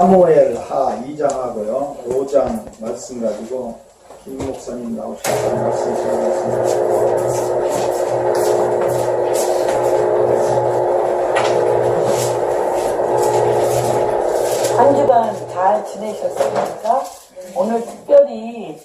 사무엘 하 2장하고요 5장 말씀 가지고 김 목사님 나오셔서 말씀 시작하겠습니다. 한 주간 잘 지내셨습니까? 오늘 특별히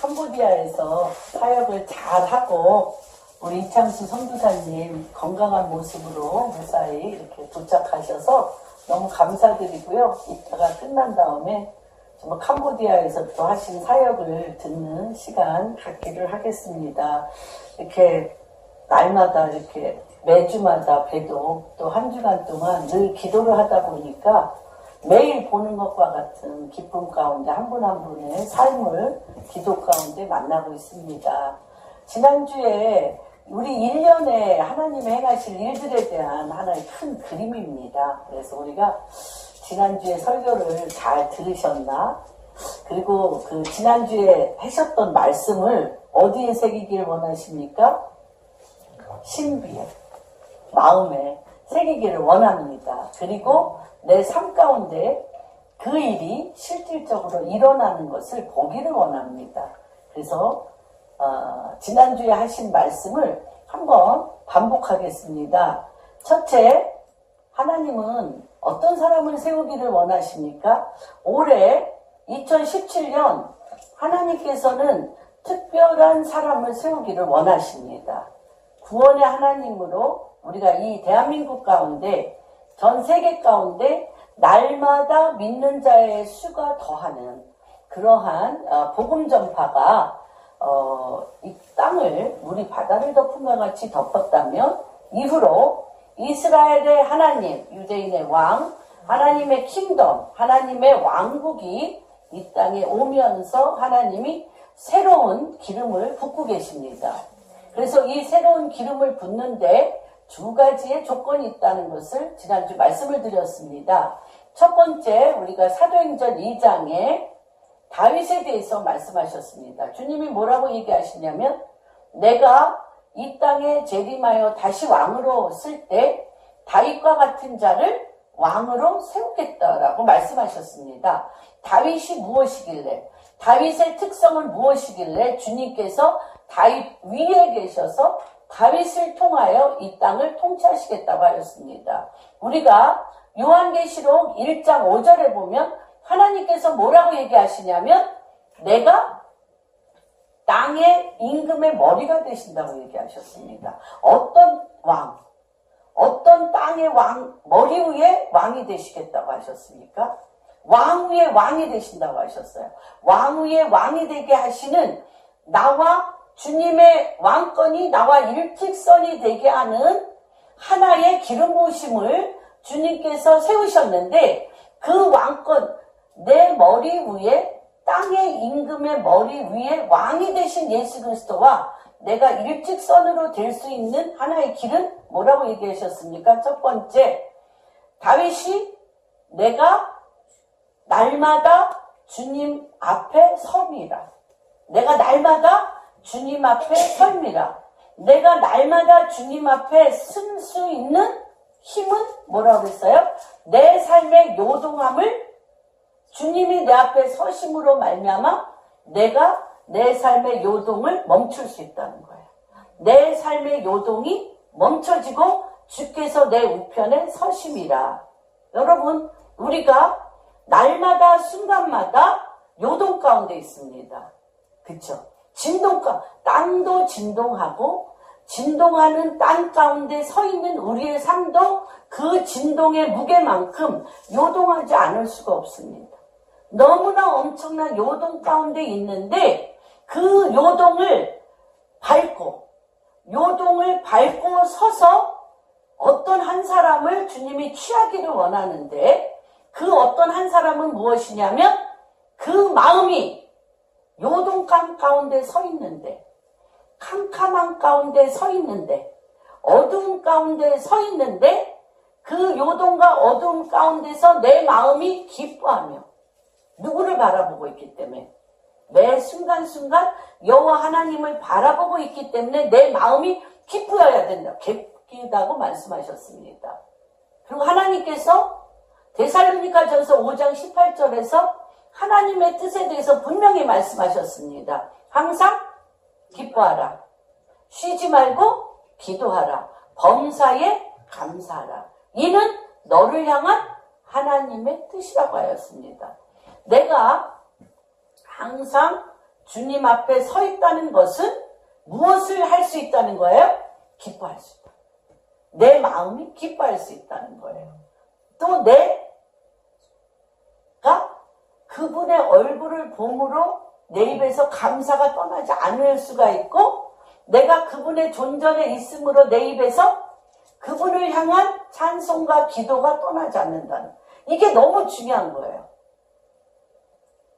캄보디아에서 사역을 잘 하고 우리 이창수 선교사님 건강한 모습으로 무사히 이렇게 도착하셔서 너무 감사드리고요. 이따가 끝난 다음에 정말 캄보디아에서 또 하신 사역을 듣는 시간 갖기를 하겠습니다. 이렇게 날마다 이렇게 매주마다 뵈도 또 한 주간 동안 늘 기도를 하다 보니까 매일 보는 것과 같은 기쁨 가운데 한 분 한 분의 삶을 기도 가운데 만나고 있습니다. 지난주에 우리 1년에 하나님의 행하실 일들에 대한 하나의 큰 그림입니다. 그래서 우리가 지난주에 설교를 잘 들으셨나? 그리고 그 지난주에 하셨던 말씀을 어디에 새기길 원하십니까? 신비에, 마음에 새기기를 원합니다. 그리고 내 삶 가운데 그 일이 실질적으로 일어나는 것을 보기를 원합니다. 그래서 지난주에 하신 말씀을 한번 반복하겠습니다. 첫째, 하나님은 어떤 사람을 세우기를 원하십니까? 올해 2017년 하나님께서는 특별한 사람을 세우기를 원하십니다. 구원의 하나님으로 우리가 이 대한민국 가운데 전 세계 가운데 날마다 믿는 자의 수가 더하는 그러한 복음 전파가 이 땅을 물이 바다를 덮은 것 같이 덮었다면 이후로 이스라엘의 하나님, 유대인의 왕, 하나님의 킹덤, 하나님의 왕국이 이 땅에 오면서 하나님이 새로운 기름을 붓고 계십니다. 그래서 이 새로운 기름을 붓는데 두 가지의 조건이 있다는 것을 지난주 말씀을 드렸습니다. 첫 번째, 우리가 사도행전 2장에 다윗에 대해서 말씀하셨습니다. 주님이 뭐라고 얘기하시냐면 내가 이 땅에 재림하여 다시 왕으로 쓸 때 다윗과 같은 자를 왕으로 세우겠다라고 말씀하셨습니다. 다윗이 무엇이길래, 다윗의 특성은 무엇이길래 주님께서 다윗 위에 계셔서 다윗을 통하여 이 땅을 통치하시겠다고 하였습니다. 우리가 요한계시록 1장 5절에 보면 하나님께서 뭐라고 얘기하시냐면 내가 땅의 임금의 머리가 되신다고 얘기하셨습니다. 어떤 왕, 어떤 땅의 왕, 머리 위에 왕이 되시겠다고 하셨습니까? 왕 위에 왕이 되신다고 하셨어요. 왕 위에 왕이 되게 하시는 나와 주님의 왕권이 나와 일직선이 되게 하는 하나의 기름 부으심을 주님께서 세우셨는데 그 왕권, 내 머리 위에 땅의 임금의 머리 위에 왕이 되신 예수 그리스도와 내가 일직선으로 될 수 있는 하나의 길은 뭐라고 얘기하셨습니까? 첫 번째, 다윗이 내가 날마다 주님 앞에 섬이라. 내가 날마다 주님 앞에 섬이라. 내가 날마다 주님 앞에 쓴 수 있는 힘은 뭐라고 했어요? 내 삶의 요동함을 주님이 내 앞에 서심으로 말미암아 내가 내 삶의 요동을 멈출 수 있다는 거예요. 내 삶의 요동이 멈춰지고 주께서 내 우편에 서심이라. 여러분, 우리가 날마다 순간마다 요동 가운데 있습니다. 그쵸? 땅도 진동하고 진동하는 땅 가운데 서 있는 우리의 삶도 그 진동의 무게만큼 요동하지 않을 수가 없습니다. 너무나 엄청난 요동 가운데 있는데 그 요동을 밟고 서서 어떤 한 사람을 주님이 취하기를 원하는데 그 어떤 한 사람은 무엇이냐면 그 마음이 요동감 가운데 서 있는데, 캄캄한 가운데 서 있는데, 어두운 가운데 서 있는데 그 요동과 어두움 가운데서 내 마음이 기뻐하며 누구를 바라보고 있기 때문에 매 순간순간 여호와 하나님을 바라보고 있기 때문에 내 마음이 기쁘어야 된다. 기쁘다고 말씀하셨습니다. 그리고 하나님께서 데살로니가전서 5장 18절에서 하나님의 뜻에 대해서 분명히 말씀하셨습니다. 항상 기뻐하라. 쉬지 말고 기도하라. 범사에 감사하라. 이는 너를 향한 하나님의 뜻이라고 하였습니다. 내가 항상 주님 앞에 서 있다는 것은 무엇을 할 수 있다는 거예요? 기뻐할 수 있다. 내 마음이 기뻐할 수 있다는 거예요. 또 내가 그분의 얼굴을 봄으로 내 입에서 감사가 떠나지 않을 수가 있고, 내가 그분의 존전에 있음으로 내 입에서 그분을 향한 찬송과 기도가 떠나지 않는다는, 이게 너무 중요한 거예요.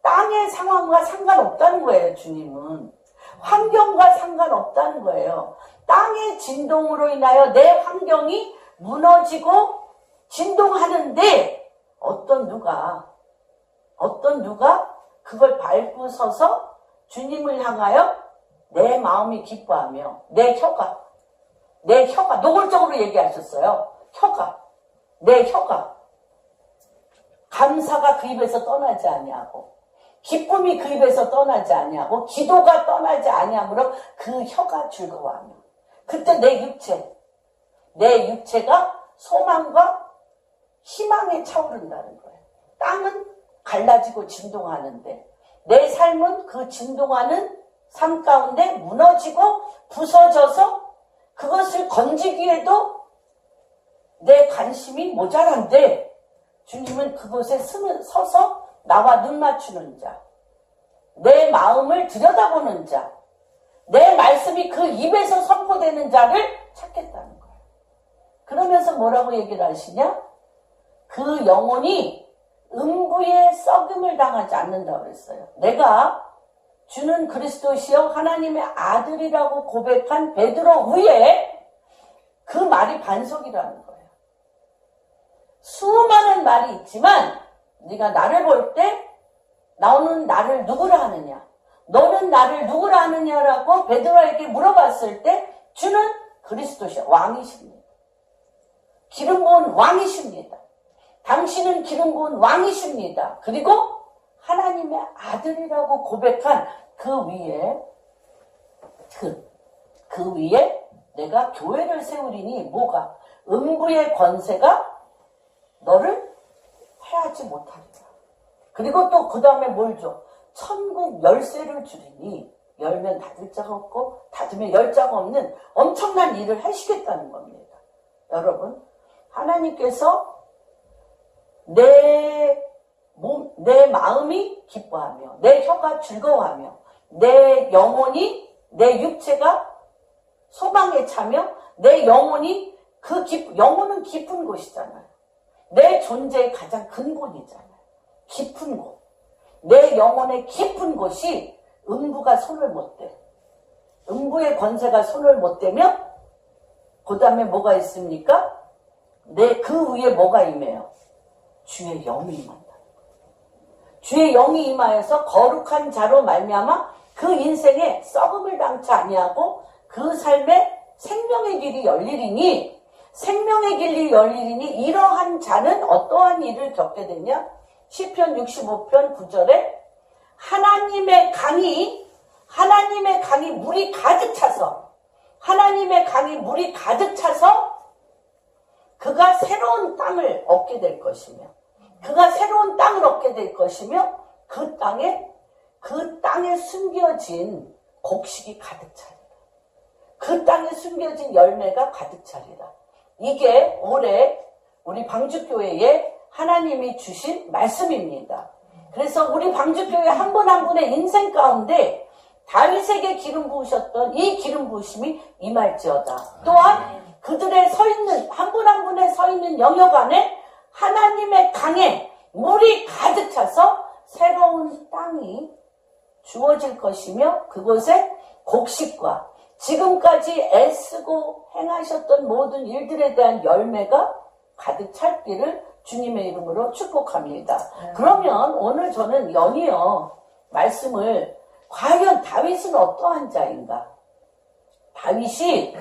땅의 상황과 상관없다는 거예요. 주님은 환경과 상관없다는 거예요. 땅의 진동으로 인하여 내 환경이 무너지고 진동하는데 어떤 누가 그걸 밟고 서서 주님을 향하여 내 마음이 기뻐하며 내 혀가 노골적으로 얘기하셨어요. 내 혀가 감사가 그 입에서 떠나지 아니하고, 기쁨이 그 입에서 떠나지 아니하고, 기도가 떠나지 아니하므로 그 혀가 즐거워하며, 그때 내 육체가 소망과 희망에 차오른다는 거예요. 땅은 갈라지고 진동하는데 내 삶은 그 진동하는 삶 가운데 무너지고 부서져서 그것을 건지기에도 내 관심이 모자란데, 주님은 그곳에 서서 나와 눈 맞추는 자, 내 마음을 들여다보는 자, 내 말씀이 그 입에서 선포되는 자를 찾겠다는 거예요. 그러면서 뭐라고 얘기를 하시냐? 그 영혼이 음부의 썩음을 당하지 않는다고 그랬어요. 내가 주는 그리스도시여 하나님의 아들이라고 고백한 베드로 위에 그 말이 반석이라는 거예요. 수많은 말이 있지만 네가 나를 볼 때 너는 나를 누구라 하느냐, 너는 나를 누구라 하느냐라고 베드로에게 물어봤을 때 주는 그리스도시여, 왕이십니다. 기름 부은 왕이십니다. 당신은 기름 부은 왕이십니다. 그리고 하나님의 아들이라고 고백한 그 위에 내가 교회를 세우리니 뭐가? 음부의 권세가 너를 해하지 못하리라. 그리고 또 그 다음에 뭘 줘? 천국 열쇠를 주리니 열면 닫을 자가 없고 닫으면 열 자가 없는 엄청난 일을 하시겠다는 겁니다. 여러분, 하나님께서 내 마음이 기뻐하며 내 혀가 즐거워하며 내 영혼이, 내 육체가 소망에 차며 내 영혼이 영혼은 깊은 곳이잖아요. 내 존재의 가장 근본이잖아요. 깊은 곳. 내 영혼의 깊은 곳이 음부가 손을 못 대. 음부의 권세가 손을 못 대며 그 다음에 뭐가 있습니까? 그 위에 뭐가 임해요? 주의 영이 임한다. 주의 영이 임하여서 거룩한 자로 말미암아 그 인생에 썩음을 당치 아니하고 그 삶에 생명의 길이 열리리니, 이러한 자는 어떠한 일을 겪게 되냐? 시편 65편 9절에 하나님의 강이 물이 가득 차서 그가 새로운 땅을 얻게 될 것이며, 그 땅에 숨겨진 곡식이 가득 차리라. 그 땅에 숨겨진 열매가 가득 차리라. 이게 올해 우리 방주교회에 하나님이 주신 말씀입니다. 그래서 우리 방주교회 한 분 한 분의 인생 가운데 다윗에게 기름 부으셨던 이 기름 부으심이 임할지어다. 또한 그들의 한 분 한 분의 서 있는 영역 안에 하나님의 강에 물이 가득 차서 새로운 땅이 주어질 것이며, 그곳에 곡식과 지금까지 애쓰고 행하셨던 모든 일들에 대한 열매가 가득 찰기를 주님의 이름으로 축복합니다. 그러면 오늘 저는 연이어 말씀을, 과연 다윗은 어떠한 자인가? 다윗이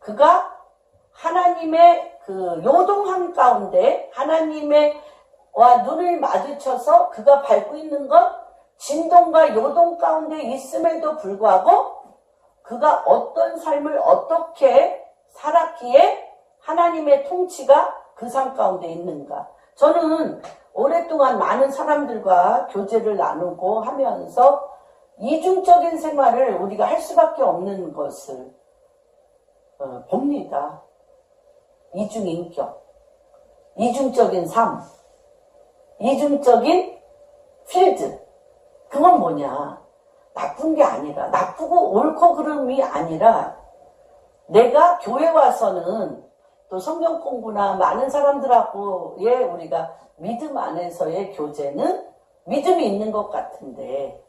그가 하나님의 그 요동함 가운데 하나님과 눈을 마주쳐서 그가 밟고 있는 건 진동과 요동 가운데 있음에도 불구하고 그가 어떤 삶을 어떻게 살았기에 하나님의 통치가 그 삶 가운데 있는가. 저는 오랫동안 많은 사람들과 교제를 나누고 하면서 이중적인 생활을 우리가 할 수밖에 없는 것을 봅니다. 이중인격, 이중적인 삶, 이중적인 필드. 그건 뭐냐? 나쁜 게 아니라, 나쁘고 옳고 그름이 아니라 내가 교회 와서는 또 성경 공부나 많은 사람들하고의 우리가 믿음 안에서의 교제는 믿음이 있는 것 같은데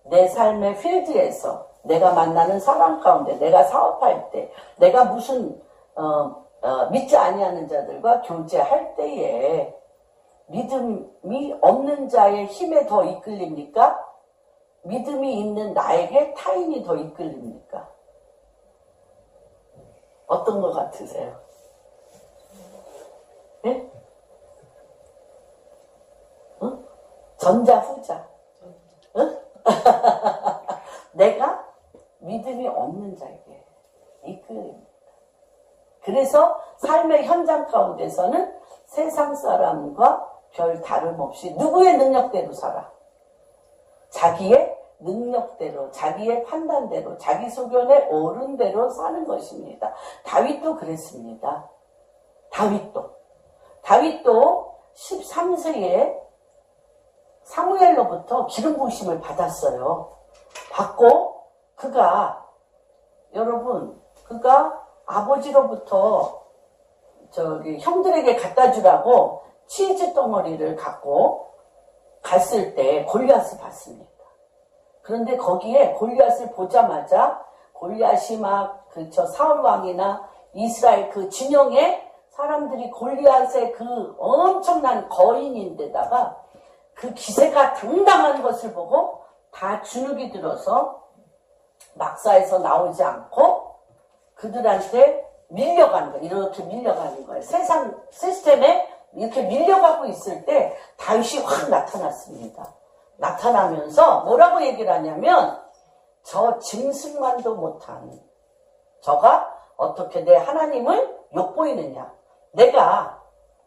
내 삶의 필드에서 내가 만나는 사람 가운데 내가 사업할 때 내가 무슨 믿지 아니하는 자들과 교제할 때에 믿음이 없는 자의 힘에 더 이끌립니까? 믿음이 있는 나에게 타인이 더 이끌립니까? 어떤 것 같으세요? 예? 응? 전자 후자. 응? 내가 믿음이 없는 자에게 이끌립니다. 그래서 삶의 현장 가운데서는 세상 사람과 별 다름없이 누구의 능력대로 살아. 자기의 능력대로, 자기의 판단대로, 자기 소견에 옳은 대로 사는 것입니다. 다윗도 그랬습니다. 다윗도 13세에 사무엘로부터 기름 부으심을 받았어요. 받고 그가 아버지로부터 형들에게 갖다 주라고 치즈 덩어리를 갖고 갔을 때 골리앗을 봤습니다. 그런데 거기에 골리앗을 보자마자 골리앗이 사울 왕이나 이스라엘 그 진영에 사람들이 골리앗의 그 엄청난 거인인데다가 그 기세가 당당한 것을 보고 다 주눅이 들어서 막사에서 나오지 않고 그들한테 밀려가는 거예요. 이렇게 밀려가는 거예요. 세상 시스템에 이렇게 밀려가고 있을 때 다윗이 확 나타났습니다. 나타나면서 뭐라고 얘기를 하냐면 저 짐승만도 못한 저가 어떻게 내 하나님을 욕보이느냐. 내가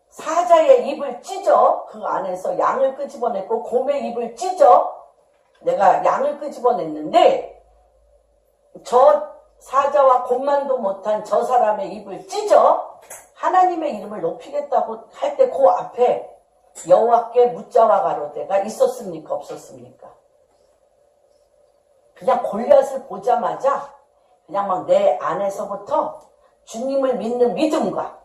사자의 입을 찢어 그 안에서 양을 끄집어냈고 곰의 입을 찢어 내가 양을 끄집어냈는데 저 사자와 곰만도 못한 저 사람의 입을 찢어 하나님의 이름을 높이겠다고 할 때 그 앞에 여호와께 묻자와 가로대가 있었습니까? 없었습니까? 그냥 골리앗을 보자마자 그냥 막 내 안에서부터 주님을 믿는 믿음과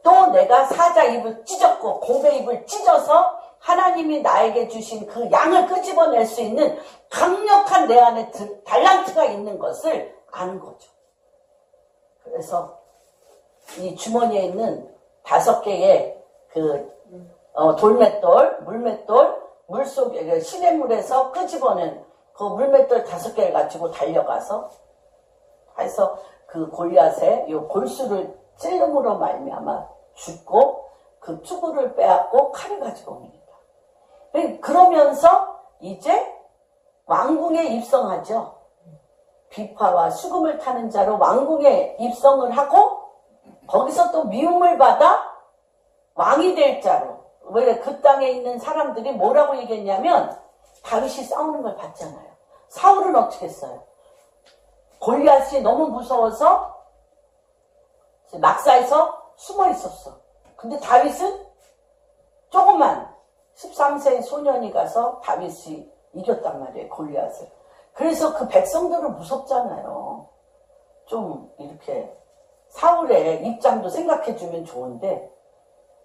또 내가 사자 입을 찢었고 곰의 입을 찢어서 하나님이 나에게 주신 그 양을 끄집어낼 수 있는 강력한 내 안에 달란트가 있는 것을 아는 거죠. 그래서 이 주머니에 있는 5개의 물맷돌, 물속에 시냇물에서 끄집어낸 그 물맷돌 5개를 가지고 달려가서 해서 그 골리앗의 요 골수를 찔름으로 말미암아 죽고 그 투구를 빼앗고 칼을 가지고 옵니다. 그러면서 이제 왕궁에 입성하죠. 비파와 수금을 타는 자로 왕궁에 입성을 하고 거기서 또 미움을 받아 왕이 될 자로. 왜 그 땅에 있는 사람들이 뭐라고 얘기했냐면 다윗이 싸우는 걸 봤잖아요. 사울은 어떻게 했어요? 골리앗이 너무 무서워서 막사에서 숨어 있었어. 근데 다윗은 조그만 13세의 소년이 가서 다윗이 이겼단 말이에요. 골리앗을. 그래서 그 백성들은 무섭잖아요. 좀 이렇게 사울의 입장도 생각해주면 좋은데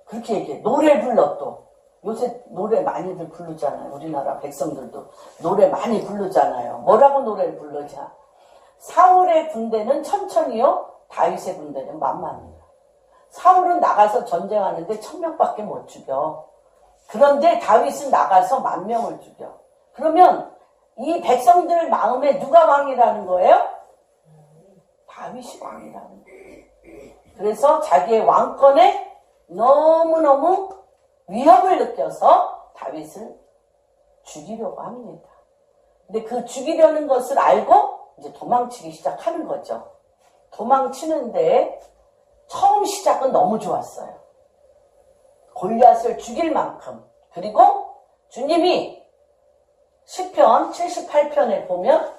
그렇게 얘기해. 노래 불러 또. 요새 노래 많이들 부르잖아요. 우리나라 백성들도 노래 많이 부르잖아요. 뭐라고 노래를 부르냐. 사울의 군대는 천천히요. 다윗의 군대는 만만해요. 사울은 나가서 전쟁하는데 1000명밖에 못 죽여. 그런데 다윗은 나가서 10,000명을 죽여. 그러면 이 백성들 마음에 누가 왕이라는 거예요? 다윗이 왕이라는 거예요. 그래서 자기의 왕권에 너무너무 위협을 느껴서 다윗을 죽이려고 합니다. 근데 그 죽이려는 것을 알고 이제 도망치기 시작하는 거죠. 도망치는데 처음 시작은 너무 좋았어요. 골리앗을 죽일 만큼. 그리고 주님이 시편 78편에 보면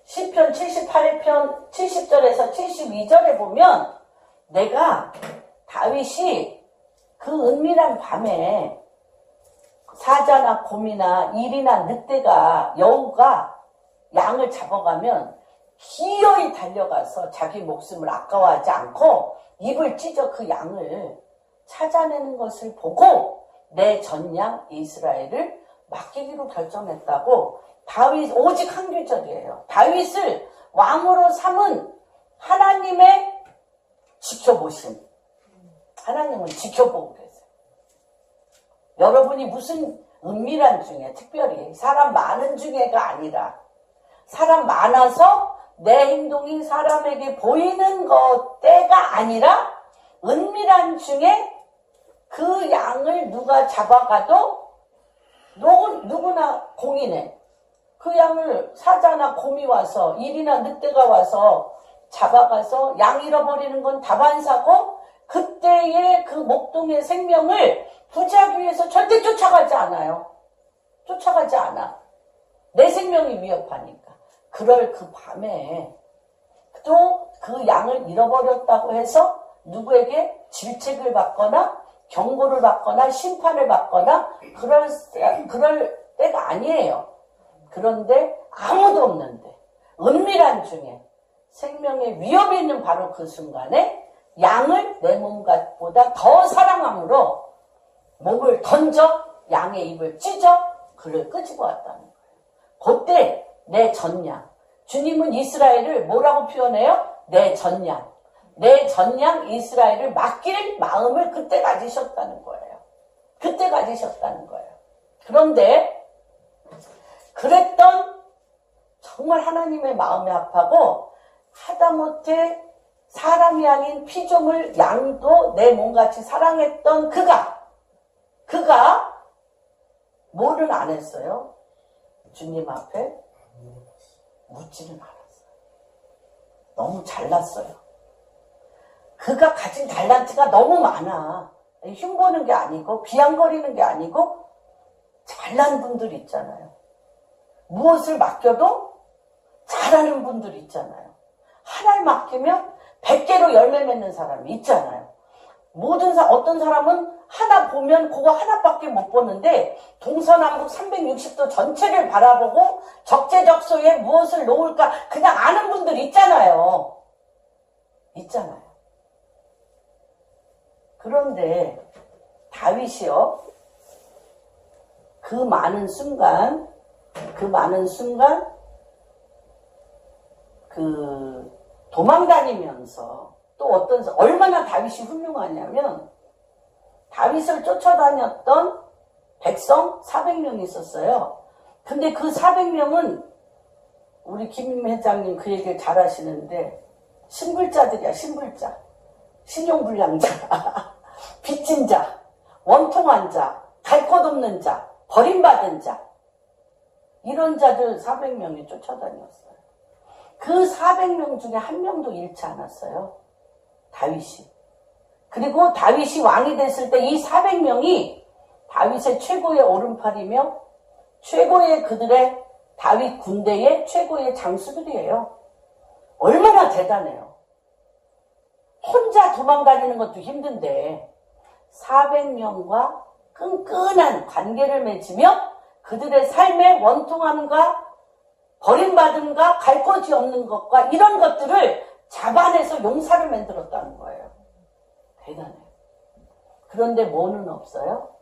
시편 78편 70절에서 72절에 보면 내가 다윗이 그 은밀한 밤에 사자나 곰이나 일이나 늑대가 여우가 양을 잡아가면 기어이 달려가서 자기 목숨을 아까워하지 않고 입을 찢어 그 양을 찾아내는 것을 보고 내 전양 이스라엘을 맡기기로 결정했다고. 다윗 오직 한 구절이에요. 다윗을 왕으로 삼은 하나님의 지켜보심. 하나님은 지켜보고 계세요. 여러분이 무슨 은밀한 중에, 특별히 사람 많은 중에가 아니라 사람 많아서 내 행동이 사람에게 보이는 것 때가 아니라 은밀한 중에 그 양을 누가 잡아가도 누구나 공인해. 그 양을 사자나 곰이 와서 일이나 늑대가 와서 잡아가서 양 잃어버리는 건 다반사고 그때의 그 목동의 생명을 부지하기 위해서 절대 쫓아가지 않아요. 쫓아가지 않아. 내 생명이 위협하니까. 그럴 그 밤에 또 그 양을 잃어버렸다고 해서 누구에게 질책을 받거나 경고를 받거나 심판을 받거나 그럴 때가 아니에요. 그런데 아무도 없는데 은밀한 중에 생명의 위협이 있는 바로 그 순간에 양을 내 몸보다 더 사랑함으로 몸을 던져 양의 입을 찢어 그를 끄집어 왔다는 거예요. 그때 내 전양. 주님은 이스라엘을 뭐라고 표현해요? 내 전양. 내 전양 이스라엘을 맡길 마음을 그때 가지셨다는 거예요. 그때 가지셨다는 거예요. 그런데 그랬던 정말 하나님의 마음에 합하고 하다못해 사람이 아닌 피조물 양도 내 몸같이 사랑했던 그가 뭐는 안 했어요? 주님 앞에 묻지는 않았어요. 너무 잘났어요. 그가 가진 달란트가 너무 많아. 흉보는 게 아니고 비양거리는 게 아니고 잘난 분들 있잖아요. 무엇을 맡겨도 잘하는 분들 있잖아요. 하나를 맡기면 100개로 열매 맺는 사람이 있잖아요. 어떤 사람은 하나 보면 그거 하나밖에 못 보는데 동서남북 360도 전체를 바라보고 적재적소에 무엇을 놓을까 그냥 아는 분들 있잖아요. 그런데 다윗이요. 그 많은 순간 도망다니면서 또 얼마나 다윗이 훌륭하냐면 다윗을 쫓아다녔던 백성 400명이 있었어요. 근데 그 400명은 우리 김 회장님 그 얘기를 잘 하시는데 신불자들이야. 신불자. 신용불량자. 빚진 자. 원통한 자. 갈 것 없는 자. 버림받은 자. 이런 자들 400명이 쫓아다녔어요. 그 400명 중에 한 명도 잃지 않았어요. 다윗이. 그리고 다윗이 왕이 됐을 때 이 400명이 다윗의 최고의 오른팔이며 최고의 그들의 다윗 군대의 최고의 장수들이에요. 얼마나 대단해요. 혼자 도망다니는 것도 힘든데 400명과 끈끈한 관계를 맺으며 그들의 삶의 원통함과 버림받음과 갈 곳이 없는 것과 이런 것들을 잡아내서 용사를 만들었다는 거예요. 대단해요. 그런데 뭐는 없어요?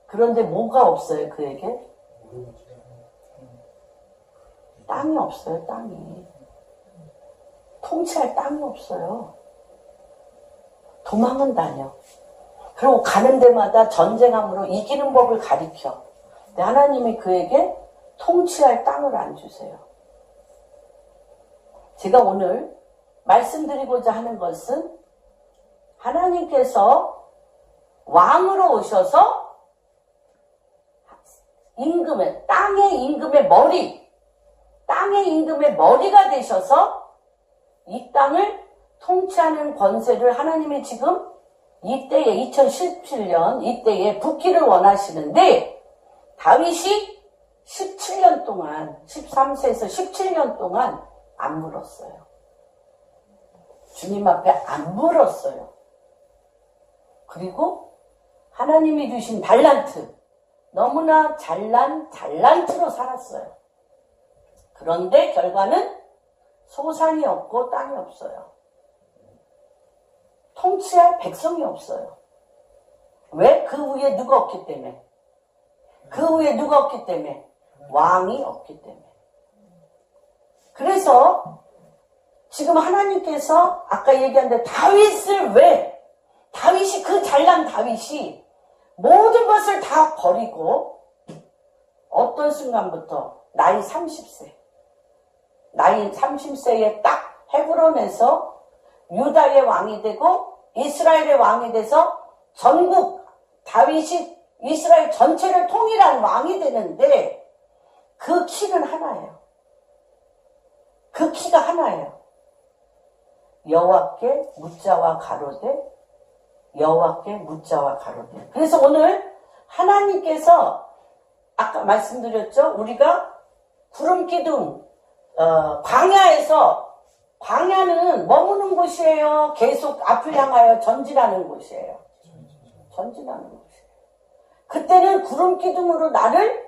그런데 뭐가 없어요, 그에게? 땅이 없어요, 땅이. 통치할 땅이 없어요. 도망은 다녀. 그리고 가는 데마다 전쟁함으로 이기는 법을 가리켜. 근데 하나님이 그에게 통치할 땅을 안 주세요. 제가 오늘 말씀드리고자 하는 것은 하나님께서 왕으로 오셔서 임금의, 땅의 임금의 머리가 되셔서 이 땅을 통치하는 권세를 하나님이 지금 이때에 2017년 이때에 붙기를 원하시는데 다윗이 17년 동안 13세에서 17년 동안 안 물었어요. 주님 앞에 안 물었어요. 그리고 하나님이 주신 달란트 너무나 잘난 달란트로 살았어요. 그런데 결과는 소산이 없고 땅이 없어요. 통치할 백성이 없어요. 왜? 그 위에 누가 없기 때문에. 그 위에 누가 없기 때문에. 왕이 없기 때문에. 그래서 지금 하나님께서 아까 얘기한 대로 다윗을 왜? 다윗이 그 잘난 다윗이 모든 것을 다 버리고 어떤 순간부터 나이 30세에 딱 헤브론에서 유다의 왕이 되고 이스라엘의 왕이 돼서 전국 다윗이 이스라엘 전체를 통일한 왕이 되는데 그 키는 하나예요. 그 키가 하나예요. 여호와께 묻자와 가로되 여호와께 묻자와 가로되. 그래서 오늘 하나님께서 아까 말씀드렸죠. 우리가 구름 기둥 광야는 머무는 곳이에요. 계속 앞을 향하여 전진하는 곳이에요. 전진하는 곳이에요. 그때는 구름 기둥으로 나를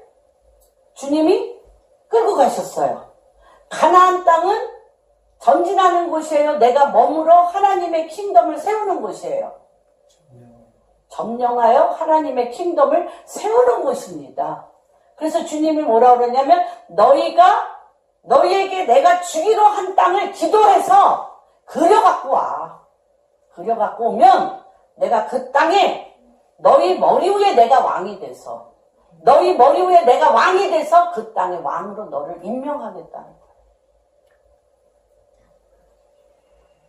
주님이 끌고 가셨어요. 가나안 땅은 전진하는 곳이에요. 내가 머물러 하나님의 킹덤을 세우는 곳이에요. 점령하여 하나님의 킹덤을 세우는 곳입니다. 그래서 주님이 뭐라 그러냐면 너희에게 내가 주기로 한 땅을 기도해서 그려갖고 와. 그려갖고 오면 내가 그 땅에 너희 머리 위에 내가 왕이 돼서 너희 머리 위에 내가 왕이 돼서 그 땅의 왕으로 너를 임명하겠다는 거예요.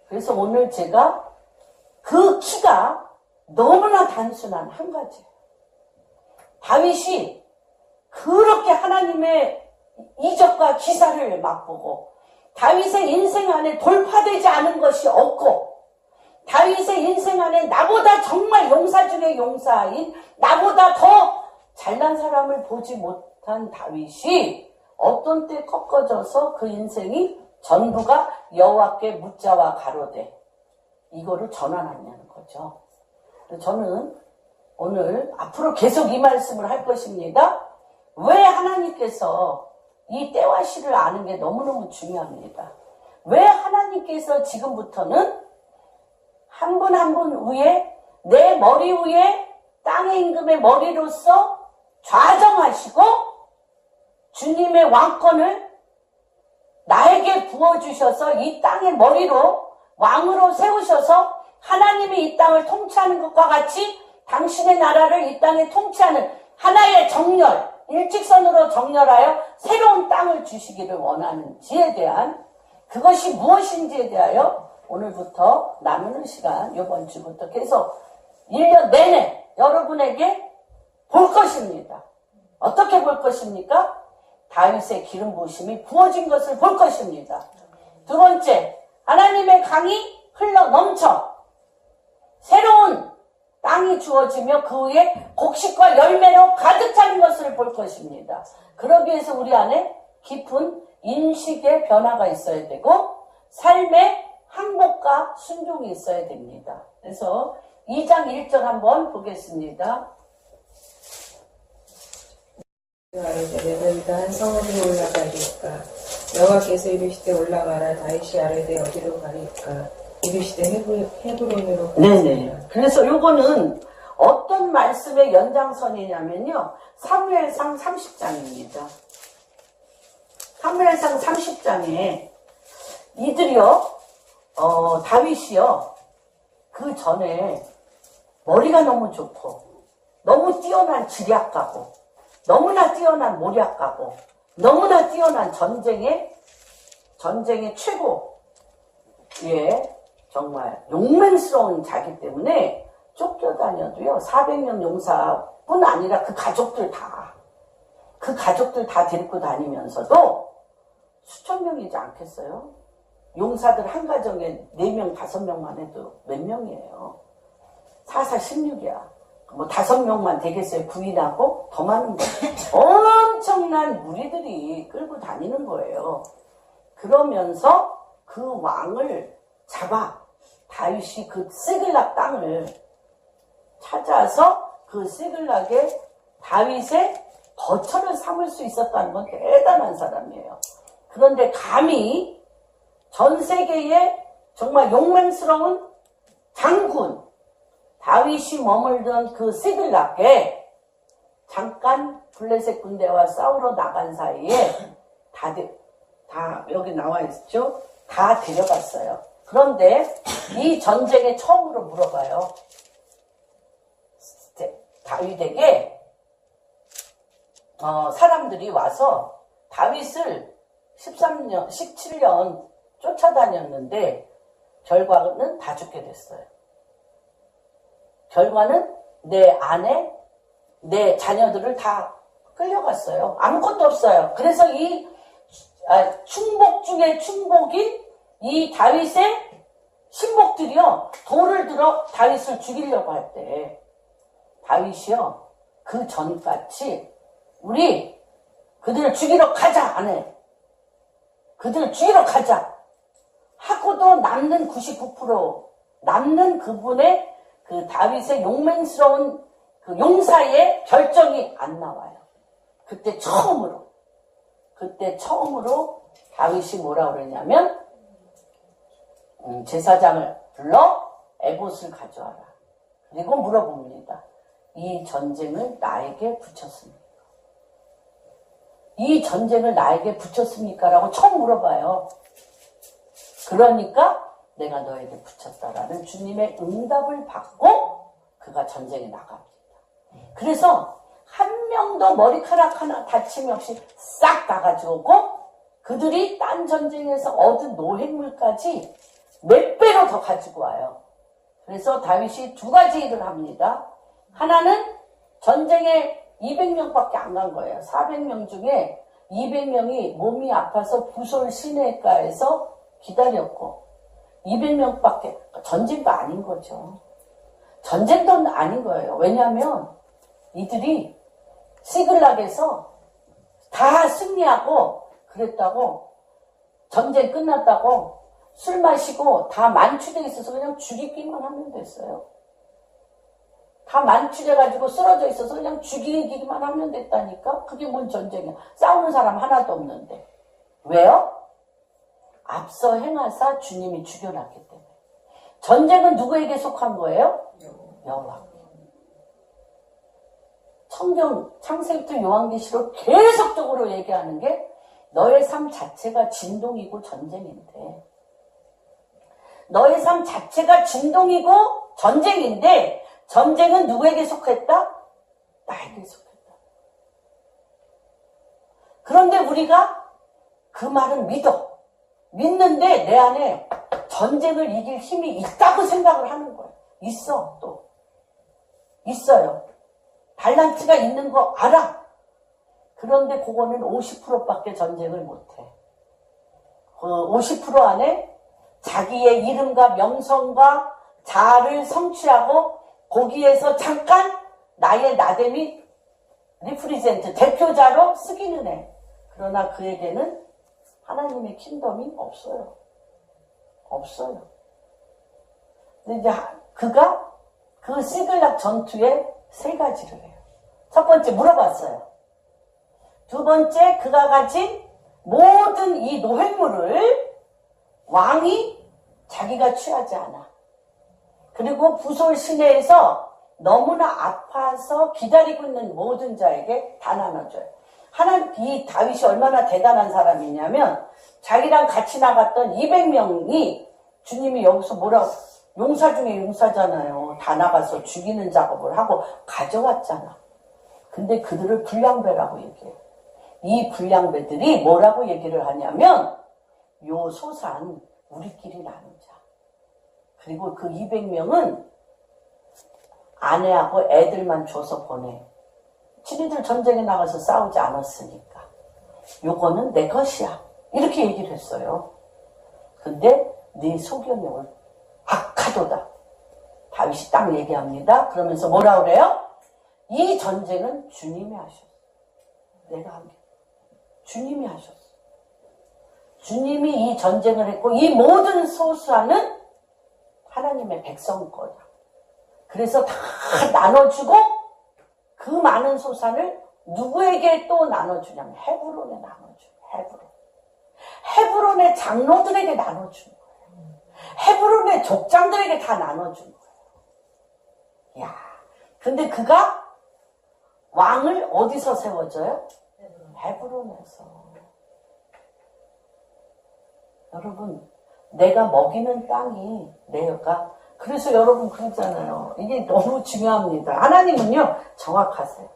그래서 오늘 제가 그 키가 너무나 단순한 한 가지예요. 다윗이 그렇게 하나님의 이적과 기사를 맛보고 다윗의 인생 안에 돌파되지 않은 것이 없고 다윗의 인생 안에 나보다 정말 용사 중에 용사인 나보다 더 잘난 사람을 보지 못한 다윗이 어떤 때 꺾어져서 그 인생이 전부가 여호와께 묻자와 가로되 이거를 전환하냐는 거죠. 저는 오늘 앞으로 계속 이 말씀을 할 것입니다. 왜 하나님께서 이 때와 시를 아는 게 너무너무 중요합니다. 왜 하나님께서 지금부터는 한 분 한 분 위에 내 머리 위에 땅의 임금의 머리로서 좌정하시고 주님의 왕권을 나에게 부어주셔서 이 땅의 머리로 왕으로 세우셔서 하나님이 이 땅을 통치하는 것과 같이 당신의 나라를 이 땅에 통치하는 하나의 정렬, 일직선으로 정렬하여 새로운 땅을 주시기를 원하는지에 대한 그것이 무엇인지에 대하여 오늘부터 나누는 시간, 이번 주부터 계속 1년 내내 여러분에게 볼 것입니다. 어떻게 볼 것입니까? 다윗의 기름 부으심이 부어진 것을 볼 것입니다. 두 번째, 하나님의 강이 흘러 넘쳐 새로운 땅이 주어지며 그 위에 곡식과 열매로 가득 차는 것을 볼 것입니다. 그러기 위해서 우리 안에 깊은 인식의 변화가 있어야 되고 삶의 항복과 순종이 있어야 됩니다. 그래서 2장 1절 한번 보겠습니다. 너희가 한 성읍으로 올라가리까 여호와께서 이르시되 올라가라. 다윗이 아뢰되 어디로 가리까 이르시되 헤브론으로 가리까. 네네. 그래서 요거는 어떤 말씀의 연장선이냐면요. 사무엘상 30장입니다. 사무엘상 30장에 이들이요, 다윗이요, 그 전에 머리가 너무 좋고, 너무 뛰어난 지략가고, 너무나 뛰어난 모략가고, 너무나 뛰어난 전쟁의 최고 예, 정말 용맹스러운 자기 때문에 쫓겨다녀도요, 400명 용사뿐 아니라 그 가족들 다 데리고 다니면서도 수천 명이지 않겠어요? 용사들 한 가정에 4명, 5명만 해도 몇 명이에요? 4416이야. 뭐 5명만 되겠어요? 구인하고? 더 많은 거예요. 엄청난 무리들이 끌고 다니는 거예요. 그러면서 그 왕을 잡아 다윗이 그 시글락 땅을 찾아서 그 시글락에 다윗의 거처를 삼을 수 있었다는 건 대단한 사람이에요. 그런데 감히 전 세계에 정말 용맹스러운 장군 다윗이 머물던 그 시글락에 잠깐 블레셋 군대와 싸우러 나간 사이에 다 여기 나와 있죠? 다 데려갔어요. 그런데 이 전쟁에 처음으로 물어봐요. 다윗에게 사람들이 와서 다윗을 17년 쫓아다녔는데 결과는 다 죽게 됐어요. 결과는 내 아내, 내 자녀들을 다 끌려갔어요. 아무것도 없어요. 그래서 이 충복 중에 충복인 이 다윗의 신복들이요, 돌을 들어 다윗을 죽이려고 할 때 다윗이요, 그 전같이 우리 그들을 죽이러 가자 안 해. 그들을 죽이러 가자 하고도 남는 99%, 남는 그분의 그 다윗의 용맹스러운 그 용사의 결정이 안 나와요. 그때 처음으로 다윗이 뭐라 그러냐면 제사장을 불러 에봇을 가져와라. 그리고 물어봅니다. 이 전쟁을 나에게 붙였습니까? 이 전쟁을 나에게 붙였습니까? 라고 처음 물어봐요. 그러니까 내가 너에게 붙였다라는 주님의 응답을 받고 그가 전쟁에 나갑니다. 그래서 한 명도 머리카락 하나 다짐 없이 싹 나가지고 그들이 딴 전쟁에서 얻은 노획물까지 몇 배로 더 가지고 와요. 그래서 다윗이 2가지 일을 합니다. 하나는 전쟁에 200명밖에 안 간 거예요. 400명 중에 200명이 몸이 아파서 부솔 시내가에서 기다렸고 200명밖에 전쟁도 아닌 거죠. 전쟁도 아닌 거예요. 왜냐하면 이들이 시글락에서 다 승리하고 그랬다고, 전쟁 끝났다고 술 마시고 다 만취되어 있어서 그냥 죽이기만 하면 됐어요. 다 만취돼가지고 쓰러져 있어서 그냥 죽이기만 하면 됐다니까. 그게 뭔 전쟁이야. 싸우는 사람 하나도 없는데. 왜요? 앞서 행하사 주님이 죽여놨기 때문에. 전쟁은 누구에게 속한 거예요? 여호와. 성경 창세기부터 요한계시록 계속적으로 얘기하는 게 너의 삶 자체가 진동이고 전쟁인데, 너의 삶 자체가 진동이고 전쟁인데 전쟁은 누구에게 속했다? 나에게 속했다. 그런데 우리가 그 말은 믿는데 내 안에 전쟁을 이길 힘이 있다고 생각을 하는 거예요. 있어요. 달란트가 있는 거 알아. 그런데 그거는 50%밖에 전쟁을 못해. 그 50% 안에 자기의 이름과 명성과 자아를 성취하고 거기에서 잠깐 나의 나됨이 리프리젠트, 대표자로 쓰기는 해. 그러나 그에게는 하나님의 킹덤이 없어요. 근데 이제 그가 그 시글락 전투에 3가지를 해요. 첫 번째 물어봤어요. 두 번째, 그가 가진 모든 이 노획물을 왕이 자기가 취하지 않아. 그리고 부솔 시내에서 너무나 아파서 기다리고 있는 모든 자에게 다 나눠줘요. 이 다윗이 얼마나 대단한 사람이냐면 자기랑 같이 나갔던 200명이 주님이 여기서 용사 중에 용사잖아요. 다 나가서 죽이는 작업을 하고 가져왔잖아. 근데 그들을 불량배라고 얘기해요. 이 불량배들이 뭐라고 얘기를 하냐면 요 소산 우리끼리 나누자. 그리고 그 200명은 아내하고 애들만 줘서 보내. 지네들 전쟁에 나가서 싸우지 않았으니까. 요거는 내 것이야. 이렇게 얘기를 했어요. 근데 네 소견이 악하도다. 다윗이 딱 얘기합니다. 그러면서 뭐라 그래요? 이 전쟁은 주님이 하셨어. 내가 한 게. 주님이 하셨어. 주님이 이 전쟁을 했고 이 모든 소수하는 하나님의 백성 거다. 그래서 다 나눠주고 그 많은 소산을 누구에게 또 나눠주냐면 헤브론에 나눠줘요. 헤브론의 장로들에게 나눠주는 거예요. 헤브론의 족장들에게 다 나눠준 거예요. 야, 근데 그가 왕을 어디서 세워줘요? 헤브론에서. 여러분, 내가 먹이는 땅이 내가 그래서 여러분 그러잖아요. 이게 너무 중요합니다. 하나님은요 정확하세요.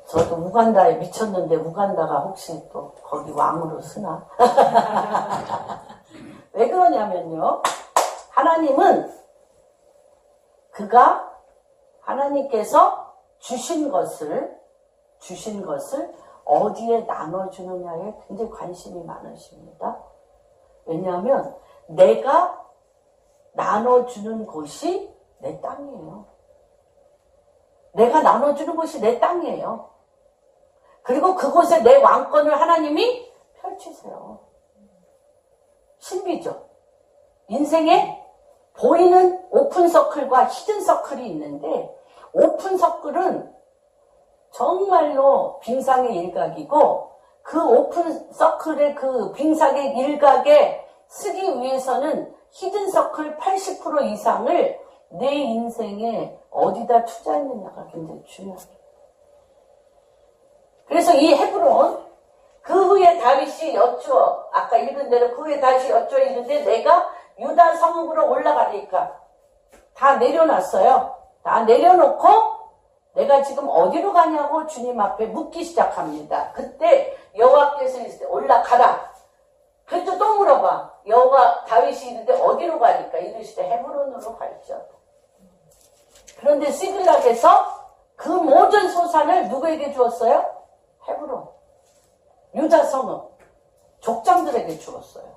저도 우간다에 미쳤는데 우간다가 혹시 또 거기 왕으로 쓰나? 왜 그러냐면요. 하나님께서 주신 것을 어디에 나눠주느냐에 굉장히 관심이 많으십니다. 왜냐하면 내가 나눠주는 곳이 내 땅이에요. 내가 나눠주는 곳이 내 땅이에요. 그리고 그곳에 내 왕권을 하나님이 펼치세요. 신비죠. 인생에 보이는 오픈서클과 히든서클이 있는데 오픈서클은 정말로 빙상의 일각이고 그 오픈서클의 그 빙상의 일각에 쓰기 위해서는 히든서클 80% 이상을 내 인생에 어디다 투자했느냐가 굉장히 중요합니다. 그래서 이 헤브론 그 후에 다윗이 여쭈어 아까 읽은 대로 그 후에 다윗이 여쭈어 있는데 내가 유다 성읍으로 올라가니까 다 내려놨어요. 다 내려놓고 내가 지금 어디로 가냐고 주님 앞에 묻기 시작합니다. 그때 여호와께서 이르시되 올라가라. 그래도 또 물어봐. 여호와 다윗이 이르되 어디로 가니까 이르시되 헤브론으로 갈지어다. 그런데 시글락에서 그 모든 소산을 누구에게 주었어요? 헤브론. 유다 성읍. 족장들에게 주었어요.